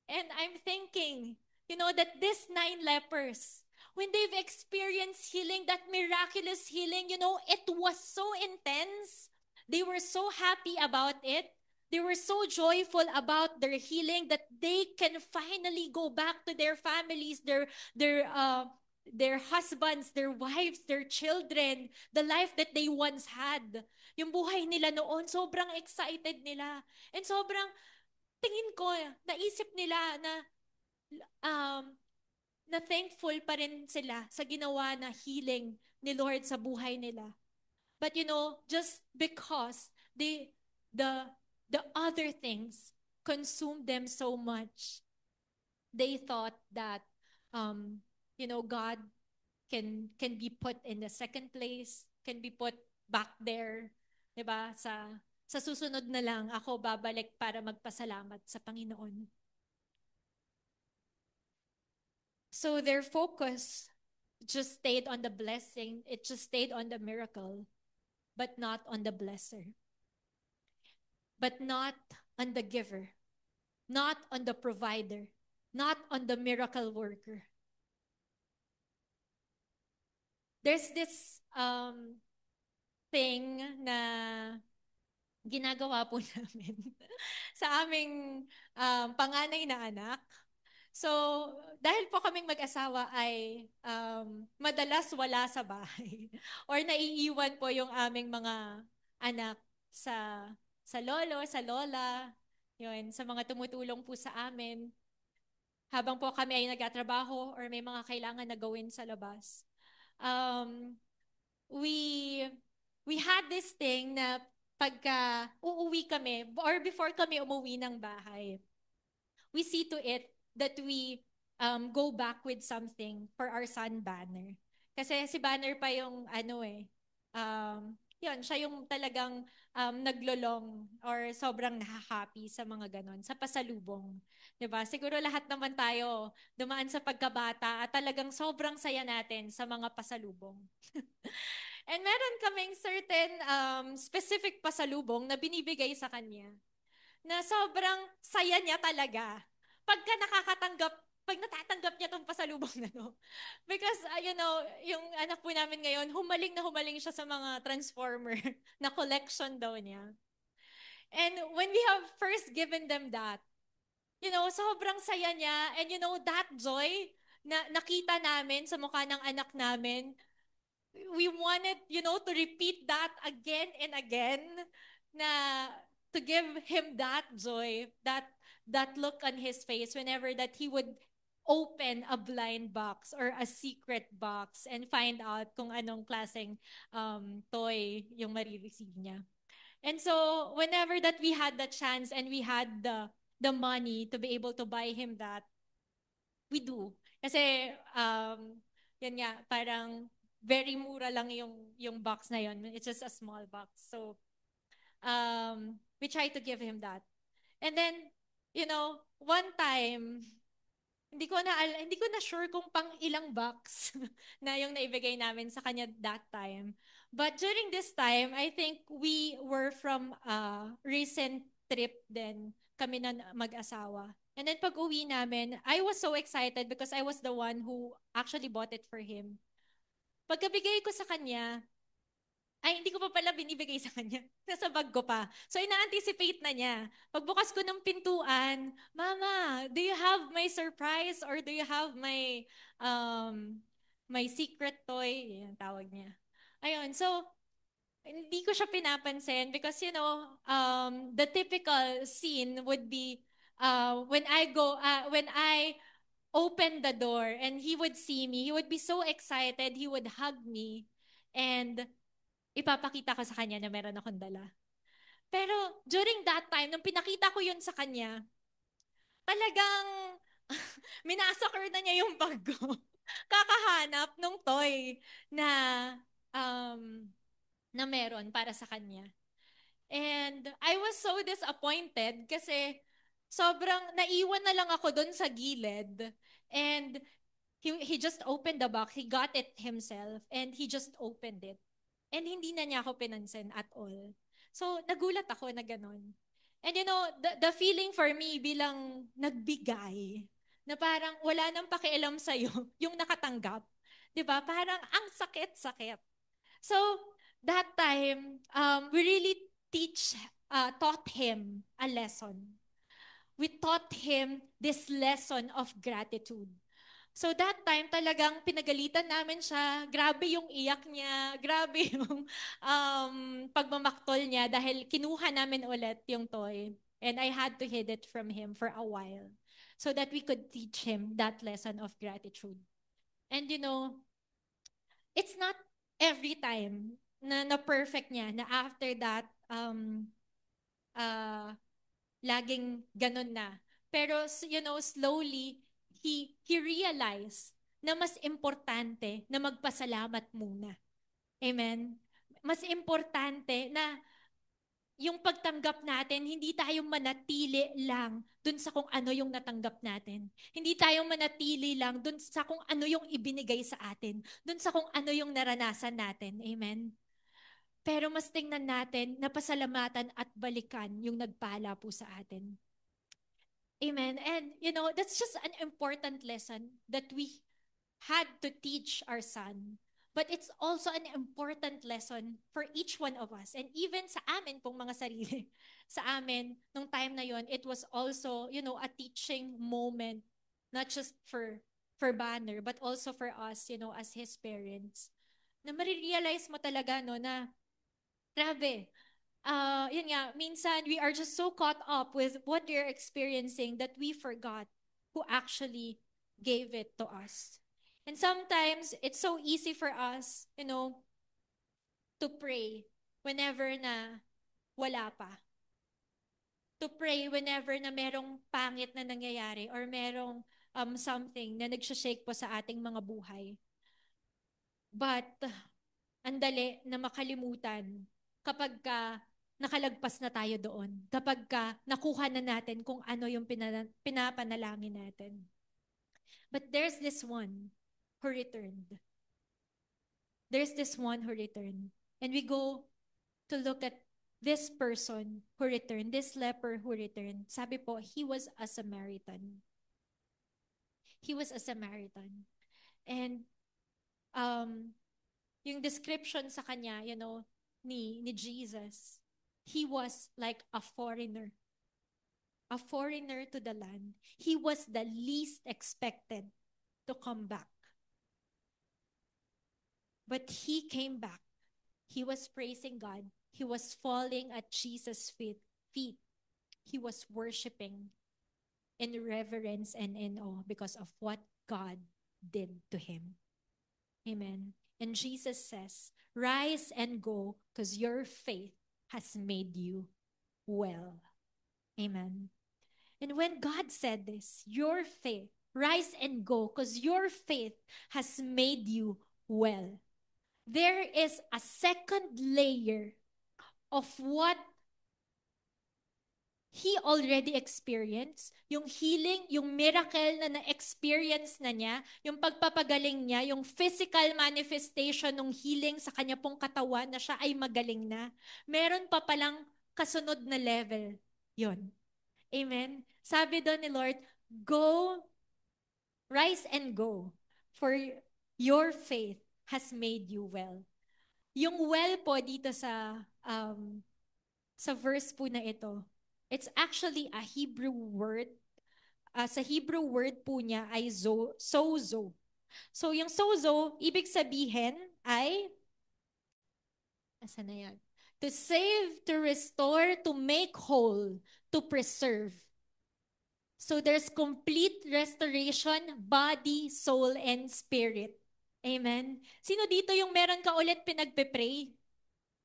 And I'm thinking, that these 9 lepers, when they've experienced healing, that miraculous healing, it was so intense. They were so happy about it. They were so joyful about their healing that they can finally go back to their families, their husbands, their wives, their children, the life that they once had. Yung buhay nila noon, sobrang excited nila. And sobrang tingin ko, naisip nila um, na thankful pa rin sila sa ginawa na healing ni Lord sa buhay nila. But just because the the other things consumed them so much, they thought that God can be put in the second place, can be put back there, 'di ba? Sa susunod na lang ako babalik para magpasalamat sa Panginoon. So their focus just stayed on the blessing, it just stayed on the miracle, but not on the blesser. But not on the giver, not on the provider, not on the miracle worker. There's this thing na ginagawa po namin sa aming panganay na anak. So, dahil po kaming mag-asawa ay madalas wala sa bahay or naiiwan po yung aming mga anak sa lolo, sa lola, yun, sa mga tumutulong po sa amin habang po kami ay nagtatrabaho or may mga kailangan na gawin sa labas. We had this thing na pagka uuwi kami or before kami umuwi ng bahay, we see to it that we go back with something for our son Banner. Kasi si Banner pa yung yun, siya yung talagang naglolong or sobrang nahahappy sa mga ganon, sa pasalubong. 'Di ba? Siguro lahat naman tayo dumaan sa pagkabata at talagang sobrang saya natin sa mga pasalubong. And meron kaming certain specific pasalubong na binibigay sa kanya na sobrang saya niya talaga. Pagka pag natatanggap niya tong pasalubong na to. Because, yung anak po namin ngayon, humaling siya sa mga transformer na collection daw niya. And when we have first given them that, sobrang saya niya. And that joy na nakita namin sa mukha ng anak namin, we wanted, to repeat that again and again, na to give him that joy, that look on his face whenever that he would open a blind box or a secret box and find out kung anong klaseng toy yung marireceive niya. And so, whenever that we had the chance and we had the money to be able to buy him that, we do. Kasi, yan nga, parang very mura lang yung box na yon. It's just a small box. So, we try to give him that. And then, one time, hindi ko na sure kung pang ilang box na yung naibigay namin sa kanya that time. But during this time, I think we were from a recent trip din, kami na mag-asawa. And then pag uwi namin, I was so excited because I was the one who actually bought it for him. Pagkabigay ko sa kanya, ay, hindi ko pa pala binibigay sa kanya. Nasa bag ko pa. So, ina-anticipate na niya. Pagbukas ko ng pintuan, Mama, do you have my surprise or do you have my secret toy? Yan, tawag niya. Ayun, so, hindi ko siya pinapansin because, the typical scene would be when I open the door and he would see me, he would be so excited, he would hug me, and ipapakita ko sa kanya na meron akong dala. Pero during that time, nung pinakita ko yun sa kanya, talagang minasakar na niya yung bag ko. Kakahanap nung toy na na meron para sa kanya. And I was so disappointed kasi sobrang naiwan na lang ako doon sa gilid. And he just opened the box. He got it himself and he just opened it. And hindi na niya ako pinansin at all. So, nagulat ako na ganun. And the feeling for me bilang nagbigay, na parang wala nang pakialam sa'yo, yung nakatanggap. 'Di ba? Parang ang sakit-sakit. So, that time, we really taught him a lesson. We taught him this lesson of gratitude. So that time talagang pinagalitan namin siya. Grabe yung iyak niya. Grabe yung pagmamaktol niya dahil kinuha namin ulit yung toy. And I had to hid it from him for a while so that we could teach him that lesson of gratitude. And it's not every time na perfect niya na after that uh, laging ganun na. Pero slowly he realized na mas importante na magpasalamat muna. Amen. Mas importante na yung pagtanggap natin, hindi tayo manatili lang dun sa kung ano yung natanggap natin. Hindi tayo manatili lang dun sa kung ano yung ibinigay sa atin. Dun sa kung ano yung naranasan natin. Amen. Pero mas tingnan natin na pasalamatan at balikan yung nagpala po sa atin. Amen. And, that's just an important lesson that we had to teach our son. But it's also an important lesson for each one of us. And even sa amin pong mga sarili, sa amin, nung time na yon, it was also, a teaching moment, not just for Banner, but also for us, as his parents. Na marirealize mo talaga, no, na, grabe, yun nga, minsan we are just so caught up with what we're experiencing that we forgot who actually gave it to us. And sometimes it's so easy for us, to pray whenever na wala pa. To pray whenever na merong pangit na nangyayari or merong something na nagsashake po sa ating mga buhay. But, andali na makalimutan kapag nakalagpas na tayo doon. Kapag nakuha na natin kung ano yung pinapanalangin natin. But there's this one who returned. There's this one who returned. And we go to look at this person who returned, this leper who returned. Sabi po, he was a Samaritan. He was a Samaritan. And um, yung description sa kanya, ni Jesus, he was like a foreigner to the land. He was the least expected to come back. But he came back. He was praising God. He was falling at Jesus' feet. He was worshiping in reverence and in awe because of what God did to him. Amen. And Jesus says, rise and go because your faith has made you well. Amen. And when God said this, your faith, rise and go because your faith has made you well. There is a second layer of what he already experienced, yung healing, yung miracle na na-experience na niya, yung pagpapagaling niya, yung physical manifestation ng healing sa kanya pong katawan na siya ay magaling na. Meron pa palang kasunod na level. Yon. Amen? Sabi doon ni Lord, go, rise and go, for your faith has made you well. Yung well po dito sa verse po na ito, it's actually a Hebrew word. Sa Hebrew word po niya ay sozo. So yung sozo, ibig sabihin ay, asa na yan? To save, to restore, to make whole, to preserve. So there's complete restoration, body, soul, and spirit. Amen? Sino dito yung meron ka ulit pinagpe-pray?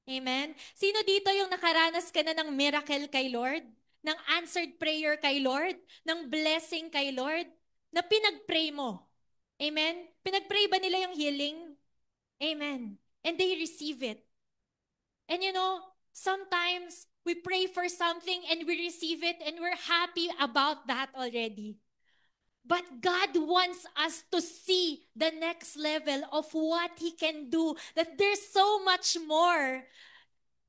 Amen? Sino dito yung nakaranas ka na ng miracle kay Lord? Ng answered prayer kay Lord? Ng blessing kay Lord? Na pinag-pray mo? Amen? Pinag-pray ba nila yung healing? Amen. And they receive it. And sometimes we pray for something and we receive it and we're happy about that already. But God wants us to see the next level of what He can do. That there's so much more.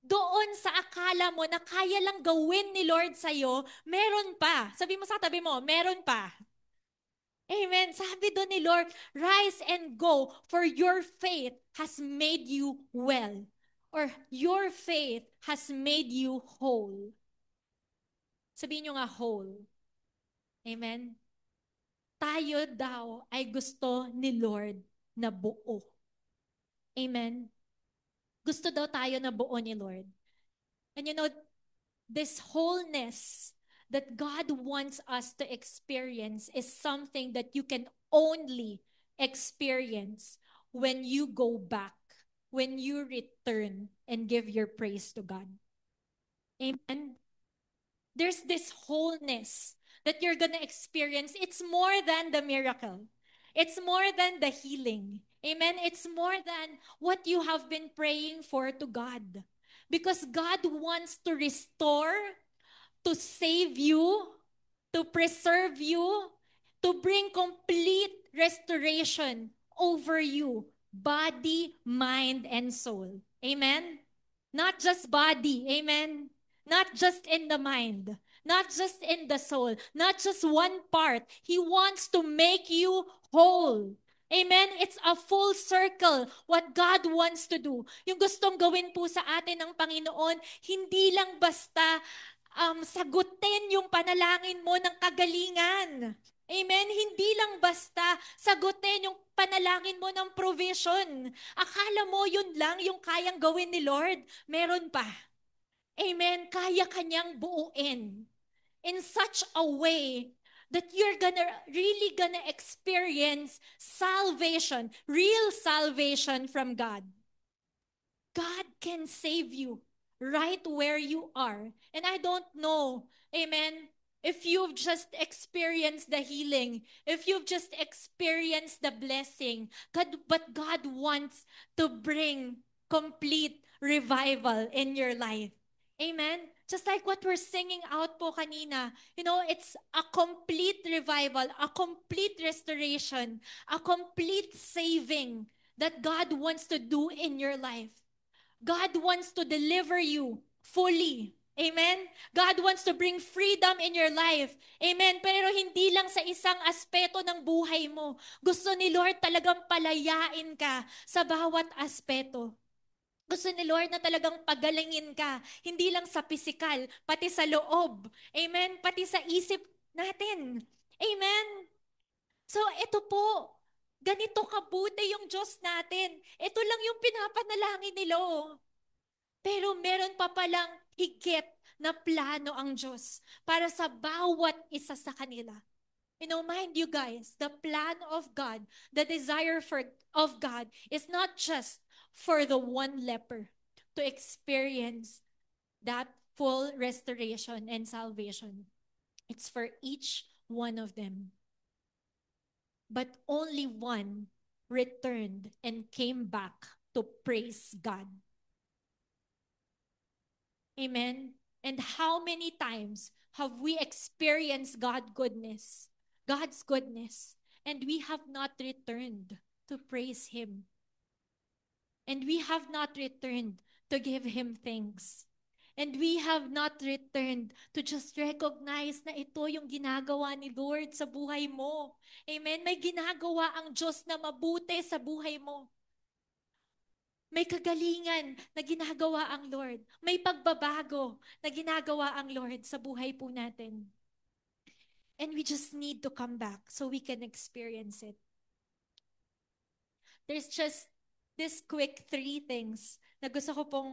Doon sa akala mo na kaya lang gawin ni Lord sa'yo, meron pa. Sabi mo sa tabi mo, meron pa. Amen. Sabi doon ni Lord, rise and go, for your faith has made you well. Or your faith has made you whole. Sabihin nyo nga whole. Amen. Tayo daw ay gusto ni Lord na buo. Amen. Gusto daw tayo na buo ni Lord. And this wholeness that God wants us to experience is something that you can only experience when you go back, when you return and give your praise to God. Amen. There's this wholeness that you're gonna experience. It's more than the miracle. It's more than the healing. Amen. It's more than what you have been praying for to God. Because God wants to restore, to save you, to preserve you, to bring complete restoration over you, body, mind, and soul. Amen? Not just body. Amen? Not just in the mind. Not just in the soul. Not just one part. He wants to make you whole. Amen? It's a full circle what God wants to do. Yung gustong gawin po sa atin ng Panginoon, hindi lang basta sagutin yung panalangin mo ng kagalingan. Amen? Hindi lang basta sagutin yung panalangin mo ng provision. Akala mo yun lang yung kayang gawin ni Lord? Meron pa. Amen? Kaya kanyang buuin in such a way that you're really gonna experience salvation, real salvation from God. God can save you right where you are. And I don't know, amen, if you've just experienced the healing, if you've just experienced the blessing, but God wants to bring complete revival in your life. Amen? Just like what we're singing out po kanina, it's a complete revival, a complete restoration, a complete saving that God wants to do in your life. God wants to deliver you fully. Amen? God wants to bring freedom in your life. Amen? Pero hindi lang sa isang aspeto ng buhay mo. Gusto ni Lord talagang palayain ka sa bawat aspeto. Gusto ni Lord na talagang pagalingin ka. Hindi lang sa physical, pati sa loob. Amen? Pati sa isip natin. Amen? So ito po, ganito kabuti yung Diyos natin. Ito lang yung pinapanalangin nila. Pero meron pa palang higit na plano ang Diyos para sa bawat isa sa kanila. You know, mind you guys, the plan of God, the desire of God is not just for the one leper to experience that full restoration and salvation. It's for each one of them. But only one returned and came back to praise God. Amen. And how many times have we experienced God's goodness, and we have not returned to praise Him. And we have not returned to give Him thanks. And we have not returned to just recognize na ito yung ginagawa ni Lord sa buhay mo. Amen? May ginagawa ang Diyos na mabuti sa buhay mo. May kagalingan na ginagawa ang Lord. May pagbabago na ginagawa ang Lord sa buhay po natin. And we just need to come back so we can experience it. There's just this quick 3 things na gusto ko pong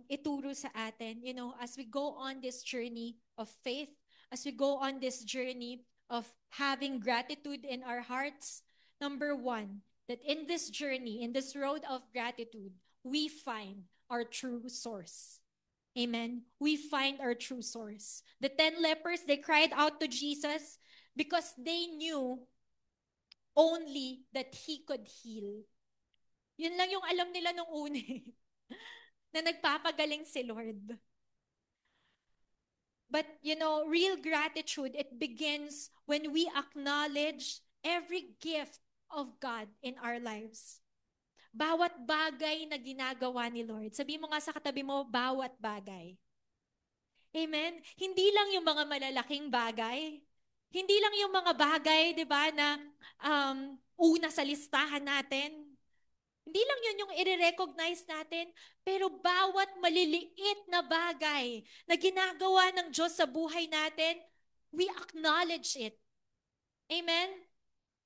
ituro sa atin. You know, as we go on this journey of faith, as we go on this journey of having gratitude in our hearts, number 1, that in this journey, in this road of gratitude, we find our true source. Amen. We find our true source. The 10 lepers, they cried out to Jesus because they knew only that He could heal. Yun lang yung alam nila nung una na nagpapagaling si Lord. But you know, real gratitude, it begins when we acknowledge every gift of God in our lives. Bawat bagay na ginagawa ni Lord. Sabi mo nga sa katabi mo, bawat bagay. Amen? Hindi lang yung mga malalaking bagay. Hindi lang yung mga bagay, di ba, na una sa listahan natin. Hindi lang yun yung i-recognize natin, pero bawat maliliit na bagay na ginagawa ng Diyos sa buhay natin, we acknowledge it. Amen?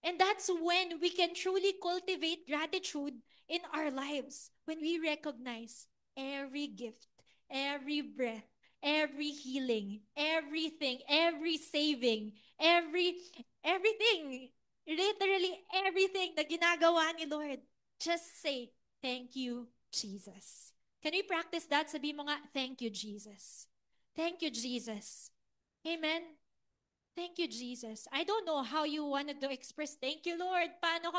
And that's when we can truly cultivate gratitude in our lives. When we recognize every gift, every breath, every healing, everything, every saving, everything, literally everything na ginagawa ni Lord. Just say, thank you, Jesus. Can we practice that? Sabi mo nga, thank you, Jesus. Thank you, Jesus. Amen. Thank you, Jesus. I don't know how you wanted to express, thank you, Lord. Paano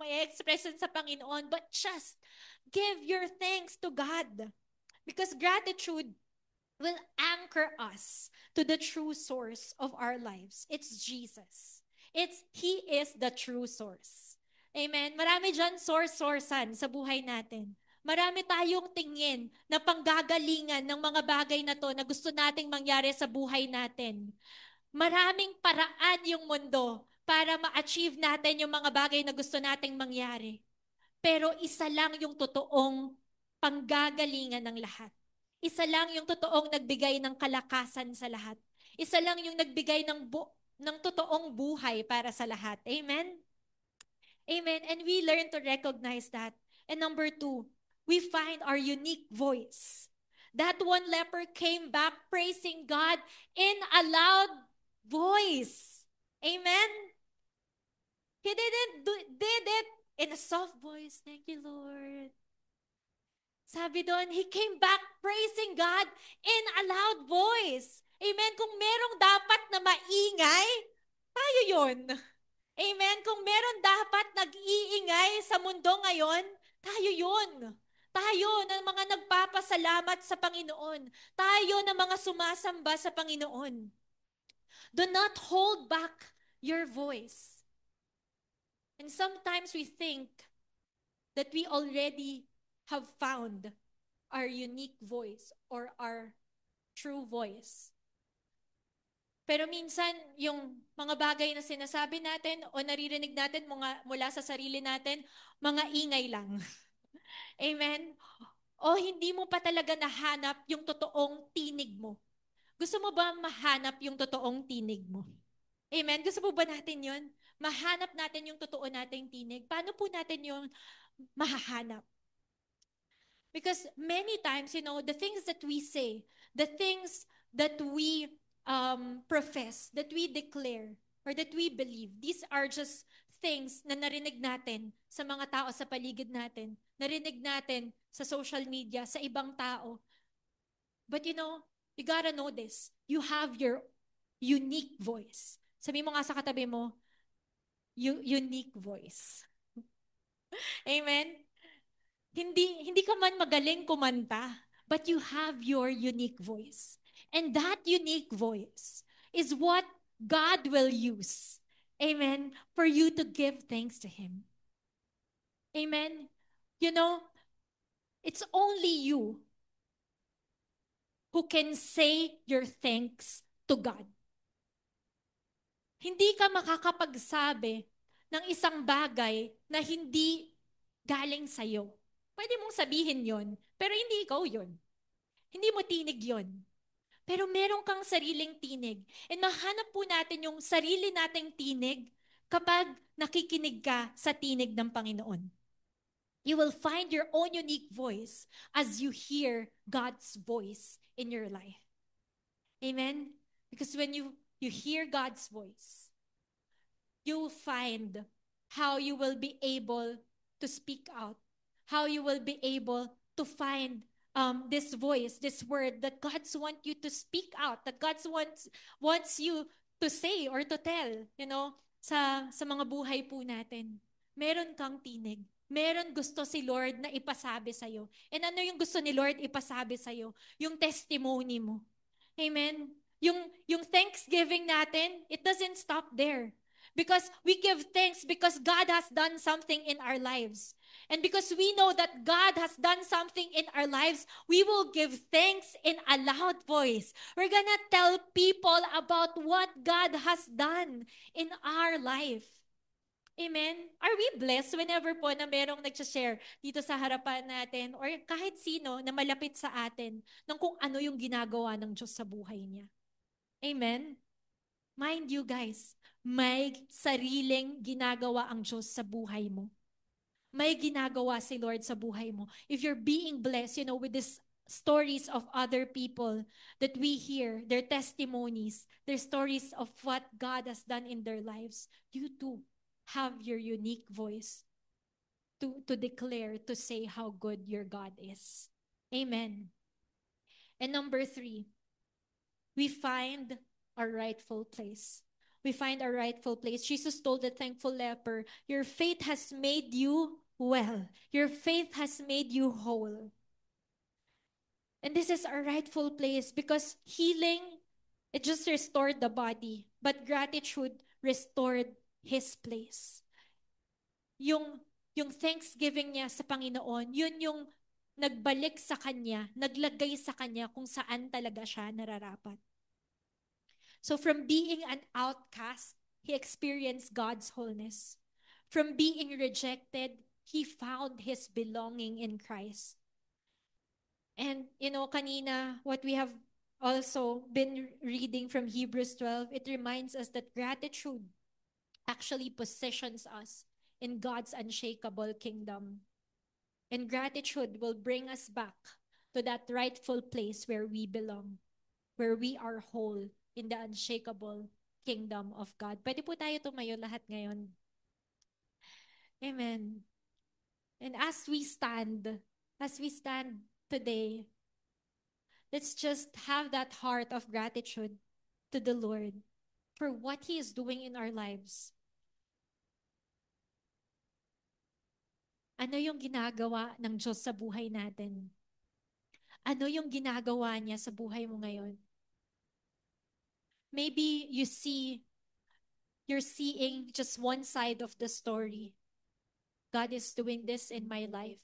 may expression sa Panginoon? But just give your thanks to God. Because gratitude will anchor us to the true source of our lives. It's Jesus. He is the true source. Amen? Marami dyan source-sourcean sa buhay natin. Marami tayong tingin na panggagalingan ng mga bagay na to na gusto nating mangyari sa buhay natin. Maraming paraan yung mundo para ma-achieve natin yung mga bagay na gusto nating mangyari. Pero isa lang yung totoong panggagalingan ng lahat. Isa lang yung totoong nagbigay ng kalakasan sa lahat. Isa lang yung nagbigay ng totoong buhay para sa lahat. Amen? Amen. And we learn to recognize that. And number 2, we find our unique voice. That one leper came back praising God in a loud voice. Amen? He did it in a soft voice. Thank you, Lord. Sabi doon, he came back praising God in a loud voice. Amen? Kung merong dapat na maingay, tayo yun. Amen? Kung meron dapat nag-iingay sa mundo ngayon, tayo yun. Tayo ng mga nagpapasalamat sa Panginoon. Tayo ng mga sumasamba sa Panginoon. Do not hold back your voice. And sometimes we think that we already have found our unique voice or our true voice. Pero minsan, yung mga bagay na sinasabi natin o naririnig natin mula sa sarili natin, mga ingay lang. Amen? O hindi mo pa talaga nahanap yung totoong tinig mo. Gusto mo ba mahanap yung totoong tinig mo? Amen? Gusto mo ba natin yun? Mahanap natin yung totoo nating tinig. Paano po natin yung mahahanap? Because many times, the things that we say, the things that we profess, that we declare, or that we believe, these are just things na narinig natin sa mga tao sa paligid natin, narinig natin sa social media, sa ibang tao. But you gotta know this. You have your unique voice. Sabi mo nga sa katabi mo, unique voice. Amen? Hindi ka man magaling kumanta, but you have your unique voice. And that unique voice is what God will use. Amen? For you to give thanks to Him. Amen? You know, it's only you who can say your thanks to God. Hindi ka makakapagsabi ng isang bagay na hindi galing sa'yo. Pwede mong sabihin yon, pero hindi ikaw yon. Hindi mo tinig yon. Pero meron kang sariling tinig. And mahanap po natin yung sarili nating tinig kapag nakikinig ka sa tinig ng Panginoon. You will find your own unique voice as you hear God's voice in your life. Amen? Because when you hear God's voice, you'll find how you will be able to speak out, how you will be able to find this voice, this word that God's want you to speak out, that God's wants you to say or to tell, sa mga buhay po natin. Meron kang tinig. Meron gusto si Lord na ipasabi sa'yo. And ano yung gusto ni Lord ipasabi sa'yo? Yung testimony mo. Amen? Yung thanksgiving natin, it doesn't stop there. Because we give thanks because God has done something in our lives. And because we know that God has done something in our lives, we will give thanks in a loud voice. We're gonna tell people about what God has done in our life. Amen? Are we blessed whenever po na merong nag-share dito sa harapan natin or kahit sino na malapit sa atin ng kung ano yung ginagawa ng Diyos sa buhay niya? Amen? Mind you guys, may sariling ginagawa ang Diyos sa buhay mo. May ginagawa si Lord sa buhay mo. If you're being blessed, with these stories of other people that we hear, their testimonies, their stories of what God has done in their lives, you too have your unique voice to declare, to say how good your God is. Amen. And number 3, we find our rightful place. We find our rightful place. Jesus told the thankful leper, your faith has made you well. Your faith has made you whole. And this is our rightful place because healing, it just restored the body. But gratitude restored his place. Yung thanksgiving niya sa Panginoon, yun yung nagbalik sa kanya, naglagay sa kanya kung saan talaga siya nararapat. So from being an outcast, he experienced God's wholeness. From being rejected, he found his belonging in Christ. And, kanina, what we have also been reading from Hebrews 12, it reminds us that gratitude actually positions us in God's unshakable kingdom. And gratitude will bring us back to that rightful place where we belong, where we are whole in the unshakable kingdom of God. Pwede po tayo tumayo lahat ngayon. Amen. And as we stand today, let's just have that heart of gratitude to the Lord for what He is doing in our lives. Ano yung ginagawa ng Diyos sa buhay natin? Ano yung ginagawa niya sa buhay mo ngayon? Maybe you're seeing just one side of the story. God is doing this in my life.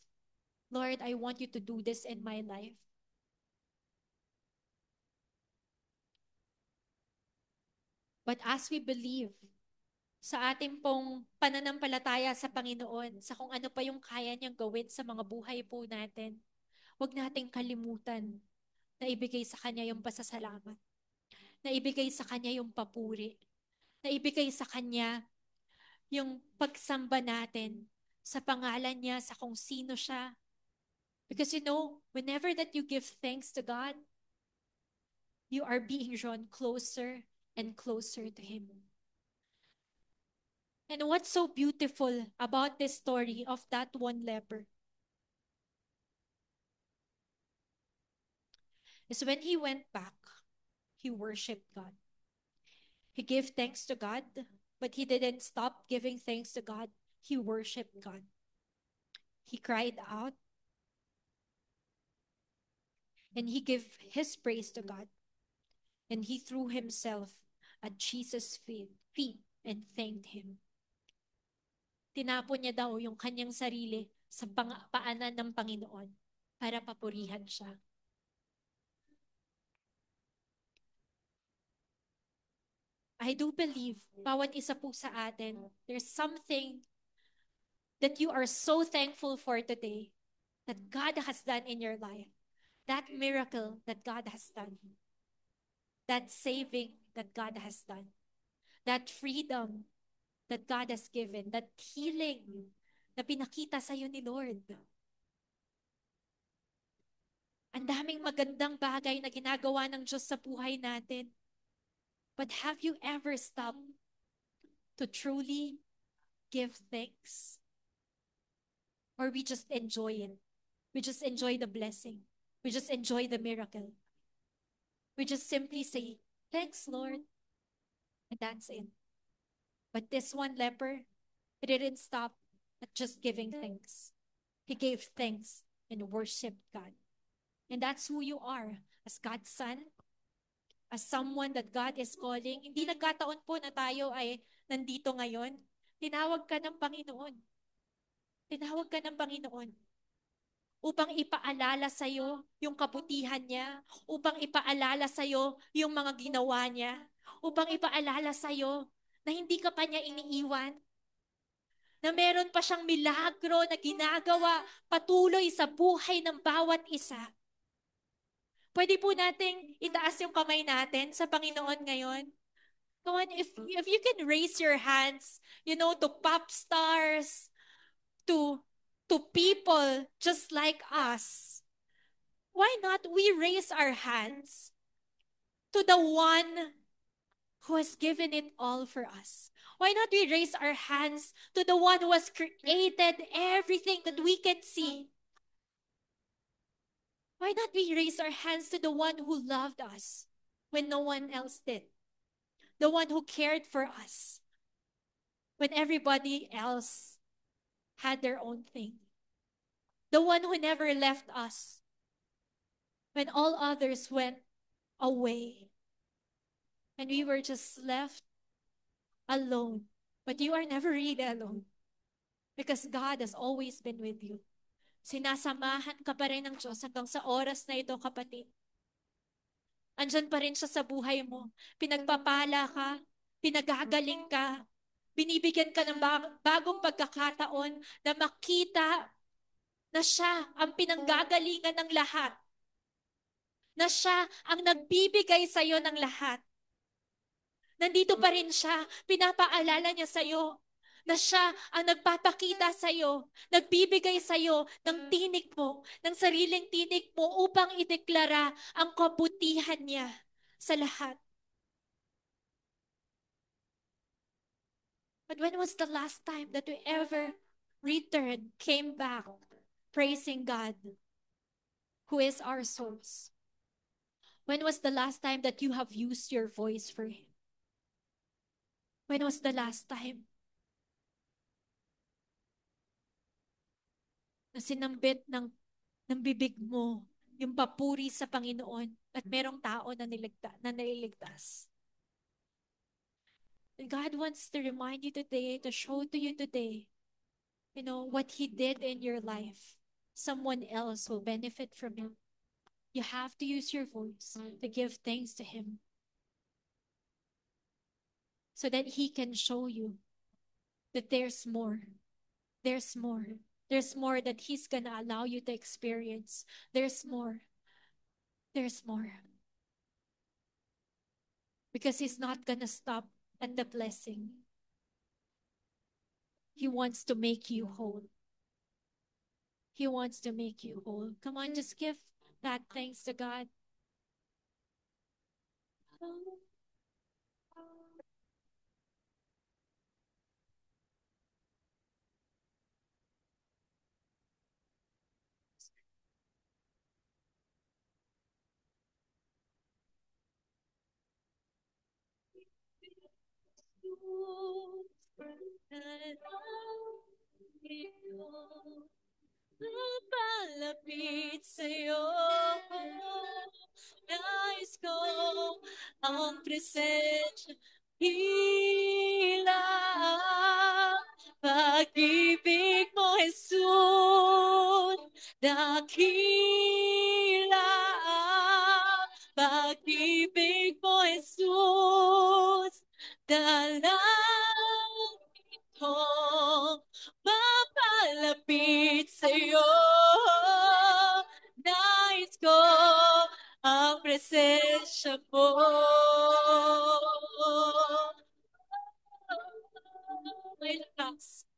Lord, I want you to do this in my life. But as we believe sa ating pong pananampalataya sa Panginoon, sa kung ano pa yung kaya niyang gawin sa mga buhay po natin, huwag nating kalimutan na ibigay sa Kanya yung pasasalamat, na ibigay sa Kanya yung papuri, na ibigay sa Kanya yung pagsamba natin sa pangalan niya, sa kung sino siya. Because whenever that you give thanks to God, you are being drawn closer and closer to Him. And what's so beautiful about this story of that one leper is when he went back, he worshiped God. He gave thanks to God, but he didn't stop giving thanks to God. He worshiped God. He cried out and he gave his praise to God. And he threw himself at Jesus' feet and thanked him. Tinapon niya daw yung kanyang sarili sa paanan ng Panginoon para papurihan siya. I do believe, bawat isa po sa atin, there's something that you are so thankful for today that God has done in your life. That miracle that God has done. That saving that God has done. That freedom that God has given. That healing na pinakita sa iyo ni Lord. Ang daming magandang bagay na ginagawa ng Diyos sa buhay natin. But have you ever stopped to truly give thanks? Or we just enjoy it? We just enjoy the blessing. We just enjoy the miracle. We just simply say, thanks, Lord. And that's it. But this one leper, he didn't stop at just giving thanks. He gave thanks and worshiped God. And that's who you are as God's son, as someone that God is calling. Hindi nagkataon po na tayo ay nandito ngayon. Tinawag ka ng Panginoon. Tinawag ka ng Panginoon upang ipaalala sa iyo yung kabutihan niya, upang ipaalala sa iyo yung mga ginawa niya, upang ipaalala sa iyo na hindi ka pa niya iniiwan, na meron pa siyang milagro na ginagawa patuloy sa buhay ng bawat isa. Pwede po nating itaas yung kamay natin sa Panginoon ngayon. Come on, if you can raise your hands, to pop stars, to people just like us, why not we raise our hands to the one who has given it all for us? Why not we raise our hands to the one who has created everything that we can see? Why not we raise our hands to the one who loved us when no one else did? The one who cared for us when everybody else had their own thing. The one who never left us when all others went away. And we were just left alone. But you are never really alone. Because God has always been with you. Sinasamahan ka pa rin ng Diyos hanggang sa oras na ito, kapatid. Andyan pa rin siya sa buhay mo. Pinagpapala ka, pinagagaling ka, binibigyan ka ng bagong pagkakataon na makita na siya ang pinanggagalingan ng lahat. Na siya ang nagbibigay sa iyo ng lahat. Nandito pa rin siya, pinapaalala niya sa iyo na siya ang nagpapakita sa iyo, nagbibigay sa iyo ng tinig mo, ng sariling tinig mo upang ideklara ang kabutihan niya sa lahat. But when was the last time that we ever returned, came back, praising God, who is our source? When was the last time that you have used your voice for Him? When was the last time na sinambit ng bibig mo yung papuri sa Panginoon at merong tao na nililigtas? And God wants to remind you today, to show to you today, what He did in your life. Someone else will benefit from it. You have to use your voice to give thanks to Him. so that He can show you that there's more. There's more. There's more that He's gonna allow you to experience. There's more. There's more. Because He's not gonna stop at the blessing. He wants to make you whole. He wants to make you whole. Come on, just give that thanks to God. Papalapit sa'yo, nais ko ang presensya, hilang pag-ibig mo, Jesus, dakila ang pag-ibig mo, Jesus, dalangin kong mapalapit sa'yo. Nais ko ang presensya mo. May lakas.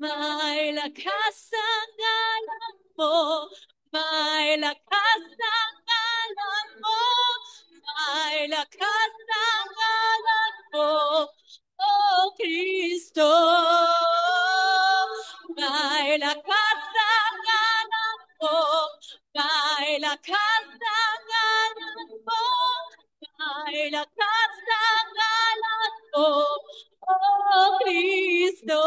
May lakas ang ngalan mo. May lakas ang ngalan mo. May lakas ang ngalan mo. Oh, Kristo. May lakas ang ngalan mo. May lakas ang ngalan mo. May lakas ang ngalan mo. Oh, Kristo.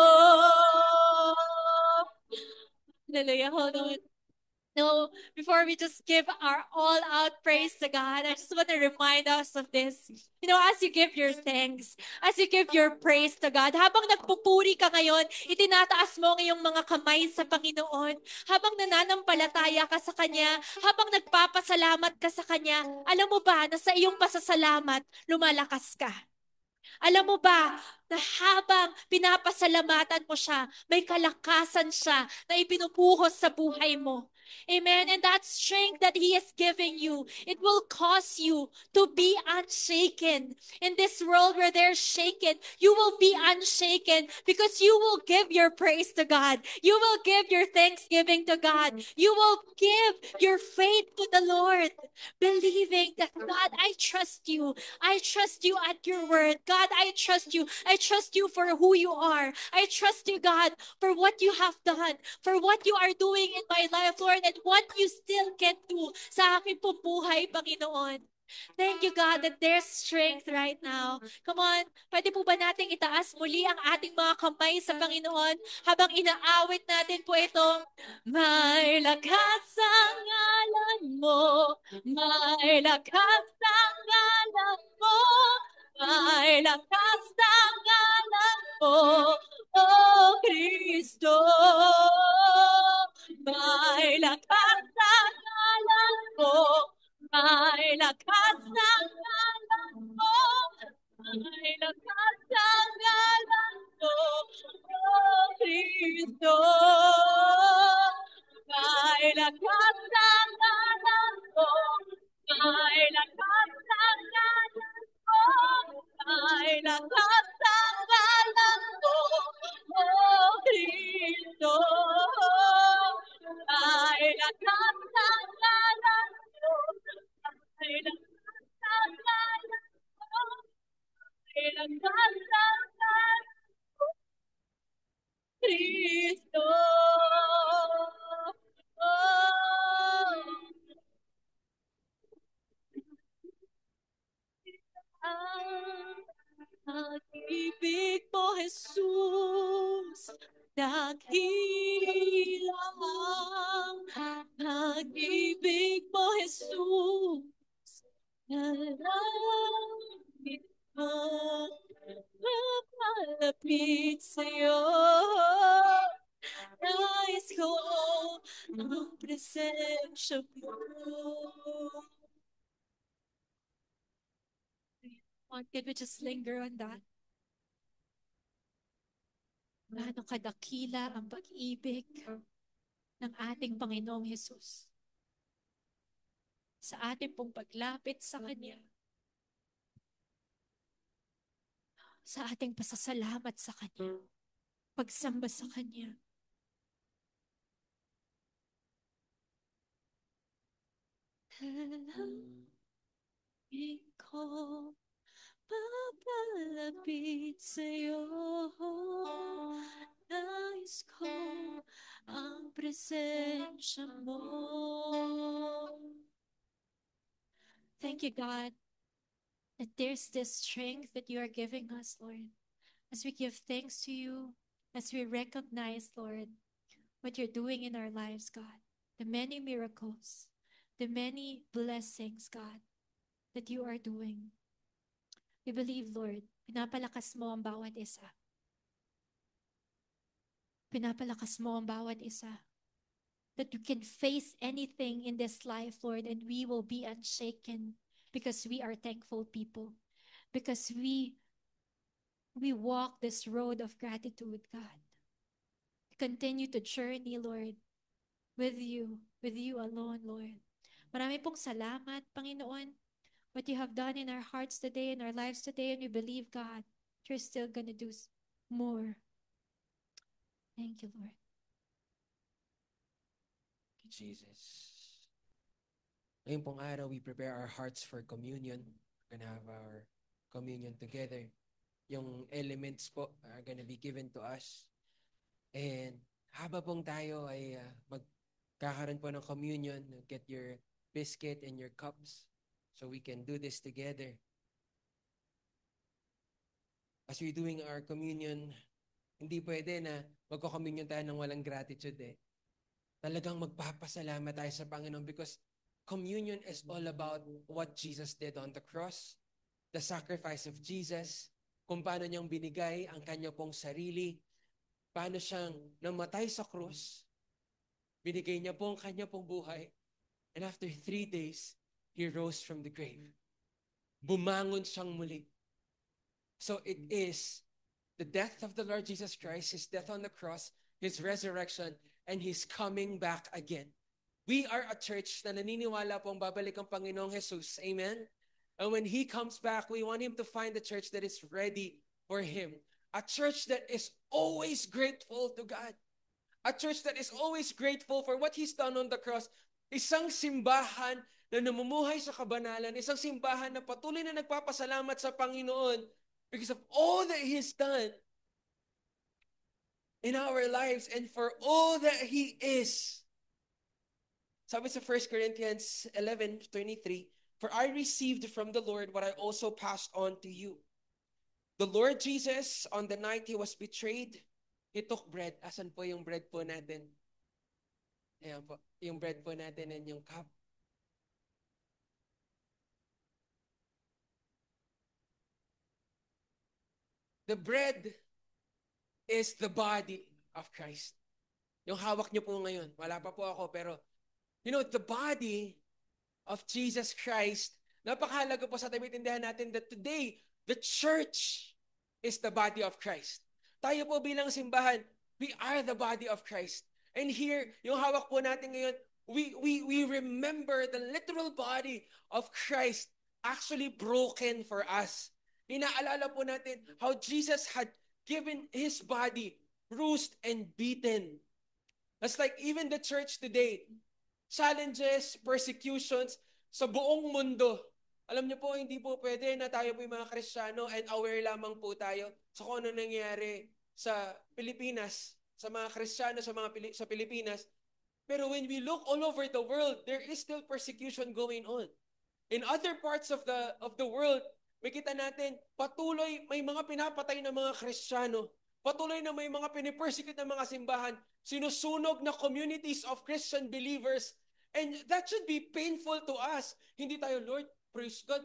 Hallelujah. Hold on. No, before we just give our all out praise to God, I just want to remind us of this. You know, as you give your thanks, as you give your praise to God, habang nagpupuri ka ngayon, itinataas mo ang iyong mga kamay sa Panginoon. Habang nananampalataya ka sa Kanya, habang nagpapasalamat ka sa Kanya, alam mo ba na sa iyong pasasalamat, lumalakas ka? Alam mo ba na habang pinapasalamatan mo siya, may kalakasan siya na ipinupuhos sa buhay mo. Amen. And that strength that He is giving you, it will cause you to be unshaken. In this world where they're shaken, you will be unshaken because you will give your praise to God. You will give your thanksgiving to God. You will give your faith to the Lord, believing that, God, I trust you. I trust you at your word. God, I trust you. I trust you for who you are. I trust you, God, for what you have done, for what you are doing in my life, Lord, and what you still can do sa aking buhay, Panginoon. Thank you, God, that there's strength right now. Come on, pwede po ba nating itaas muli ang ating mga kamay sa Panginoon habang inaawit natin po ito? May lakas ang ngalan mo, may lakas ang ngalan mo, may lakas ang ngalan mo, oh Kristo. May lakas ang ngalan mo, may lakas ang ngalan mo, may lakas ang ngalan mo, oh Kristo. May lakas ang ngalan mo, may lakas ang ngalan mo, may lakas ang ngalan mo, oh Kristo. May lakas ang ngalan mo, may lakas ang ngalan mo, may lakas ang ngalan mo, Kristo. Oh, ang pag-ibig mo, Jesus, dakila ang pag-ibig mo, Jesus, nalangit mo, mapalapit sa'yo. Nais ko ang presensya mo. Could we just linger on that? Gaano kadakila ang pag-ibig ng ating Panginoong Hesus sa ating pong paglapit sa Kanya, sa ating pasasalamat sa Kanya, pagsamba sa Kanya. Dalangin ko, papalapit sa'yo. Nais ko ang presensya mo. Thank you, God, that there's this strength that you are giving us, Lord. As we give thanks to you, as we recognize, Lord, what you're doing in our lives, God, the many miracles, the many blessings, God, that you are doing. We believe, Lord, pinapalakas mo ang bawat isa. Pinapalakas mo ang bawat isa. That you can face anything in this life, Lord, and we will be unshaken because we are thankful people. Because we walk this road of gratitude, God. Continue to journey, Lord, with you alone, Lord. Marami pong salamat, Panginoon, what you have done in our hearts today, in our lives today, and we believe, God, you're still gonna do more. Thank you, Lord. Thank you, Jesus. Ngayong pong araw, we prepare our hearts for communion. We're gonna have our communion together. Yung elements po are gonna be given to us. And haba pong tayo ay magkakaroon po ng communion, get your biscuit and your cups so we can do this together. As we're doing our communion, hindi pwede na magko-communion tayo ng walang gratitude eh. Talagang magpapasalamat tayo sa Panginoon because communion is all about what Jesus did on the cross, the sacrifice of Jesus, kung paano niyang binigay ang kanya pong sarili, paano siyang namatay sa krus, binigay niya po ang kanya pong buhay, and after 3 days, He rose from the grave. Bumangon siyang muli. So it is the death of the Lord Jesus Christ, His death on the cross, His resurrection, and His coming back again. We are a church na naniniwala pong babalik ang Panginoong Jesus. Amen? And when He comes back, we want Him to find a church that is ready for Him. A church that is always grateful to God. A church that is always grateful for what He's done on the cross. Isang simbahan na namumuhay sa kabanalan. Isang simbahan na patuloy na nagpapasalamat sa Panginoon because of all that He's done in our lives and for all that He is. Sabi sa 1 Corinthians 11:23, "For I received from the Lord what I also passed on to you. The Lord Jesus, on the night He was betrayed, He took bread." Asan po yung bread po natin? Ayan po. Yung bread po natin and yung cup. The bread is the body of Christ. Yung hawak niyo po ngayon. Wala pa po ako, pero the body of Jesus Christ, napakahalaga po sa tayo maintindihan natin that today, the church is the body of Christ. Tayo po bilang simbahan, we are the body of Christ. And here, yung hawak po natin ngayon, we remember the literal body of Christ actually broken for us. Inaalala po natin how Jesus had given His body bruised and beaten. That's like even the church today, challenges, persecutions sa buong mundo. Alam niyo po, hindi po pwede na tayo po yung mga Kristiyano and aware lamang po tayo sa kung ano nangyayari sa Pilipinas, sa mga Kristiyano sa Pilipinas. Pero when we look all over the world, there is still persecution going on. In other parts of the world, makita natin, patuloy may mga pinapatay na mga Kristiyano. Patuloy na may mga pinipersecute na mga simbahan. Sinusunog na communities of Christian believers. And that should be painful to us. Hindi tayo, Lord, praise God,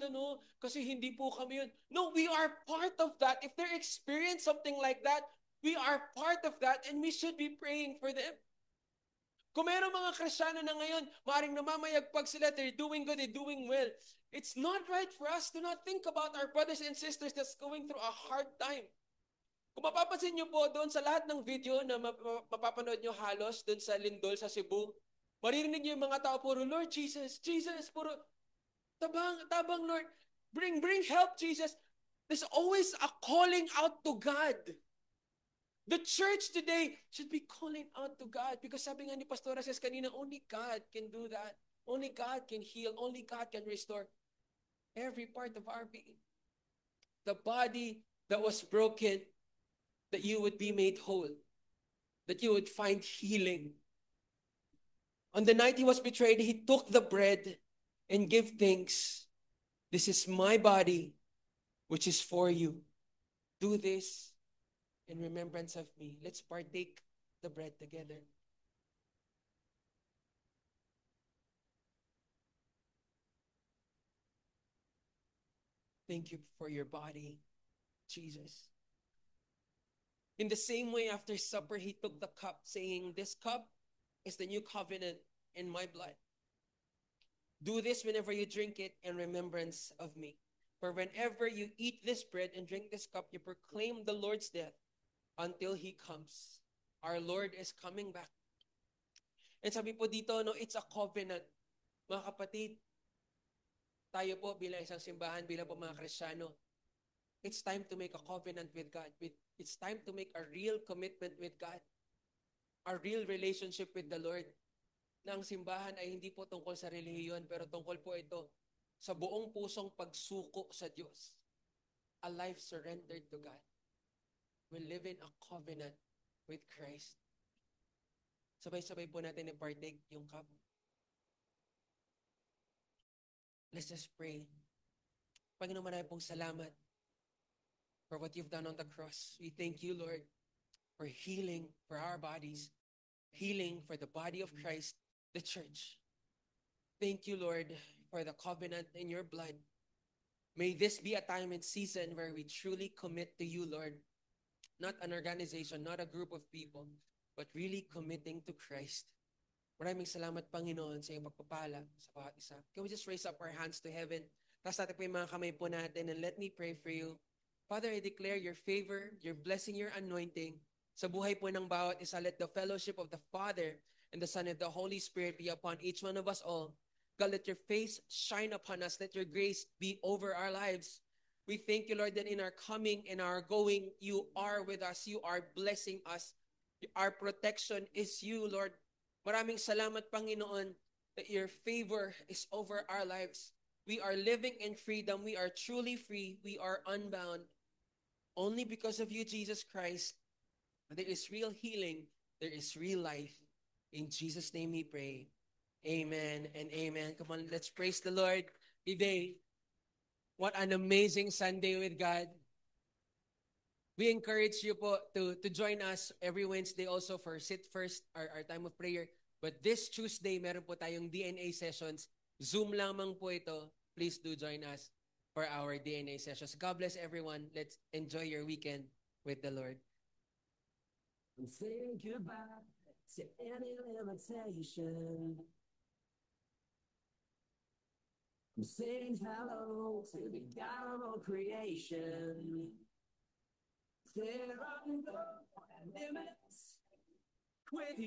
kasi hindi po kami yun. No, we are part of that. If they experience something like that, we are part of that and we should be praying for them. Kung mayroong mga Kristiyano na ngayon, maaaring namamayagpag sila, they're doing good, they're doing well. It's not right for us to not think about our brothers and sisters that's going through a hard time. Kung mapapansin nyo po doon sa lahat ng video na mapapanood nyo halos doon sa Lindol, sa Cebu, maririnig nyo yung mga tao puro, Lord Jesus, Jesus, puro tabang, tabang Lord, bring help Jesus. There's always a calling out to God. The church today should be calling out to God because sabi nga ni Pastora says kanina, only God can do that. Only God can heal. Only God can restore every part of our being. The body that was broken, that you would be made whole, that you would find healing. On the night he was betrayed, he took the bread and gave thanks. This is my body, which is for you. Do this in remembrance of me. Let's partake the bread together. Thank you for your body, Jesus. In the same way, after supper, he took the cup, saying, this cup is the new covenant in my blood. Do this whenever you drink it in remembrance of me. For whenever you eat this bread and drink this cup, you proclaim the Lord's death until he comes. Our Lord is coming back. And sabi po dito, no, it's a covenant. Mga kapatid, tayo po bilang isang simbahan, bilang po mga Kristiyano, it's time to make a covenant with God. It's time to make a real commitment with God. A real relationship with the Lord. Na ang simbahan ay hindi po tungkol sa relihiyon, pero tungkol po ito sa buong pusong pagsuko sa Diyos. A life surrendered to God. We live in a covenant with Christ. Sabay-sabay po natin i-partake yung cup. Let's just pray. Panginoon, maraming pong salamat for what you've done on the cross. We thank you, Lord, for healing for our bodies, healing for the body of Christ, the church. Thank you, Lord, for the covenant in your blood. May this be a time and season where we truly commit to you, Lord. Not an organization, not a group of people, but really committing to Christ. Maraming salamat, Panginoon, sa iyong pagpapala sa bawat isa. Can we just raise up our hands to heaven? Taas natin po yung mga kamay po natin and let me pray for you. Father, I declare your favor, your blessing, your anointing sa buhay po ng bawat isa. Let the fellowship of the Father and the Son and the Holy Spirit be upon each one of us all. God, let your face shine upon us. Let your grace be over our lives. We thank you, Lord, that in our coming and our going, you are with us. You are blessing us. Our protection is you, Lord. Maraming salamat, Panginoon, that your favor is over our lives. We are living in freedom. We are truly free. We are unbound. Only because of you, Jesus Christ, there is real healing. There is real life. In Jesus' name we pray. Amen and amen. Come on, let's praise the Lord today. What an amazing Sunday with God. We encourage you po to join us every Wednesday also for Sit First, our time of prayer. But this Tuesday, meron po tayong DNA sessions. Zoom lamang po ito. Please do join us for our DNA sessions. God bless everyone. Let's enjoy your weekend with the Lord. And say goodbye to any limitation. I'm saying hello to the God of all creation. There are no limits with you.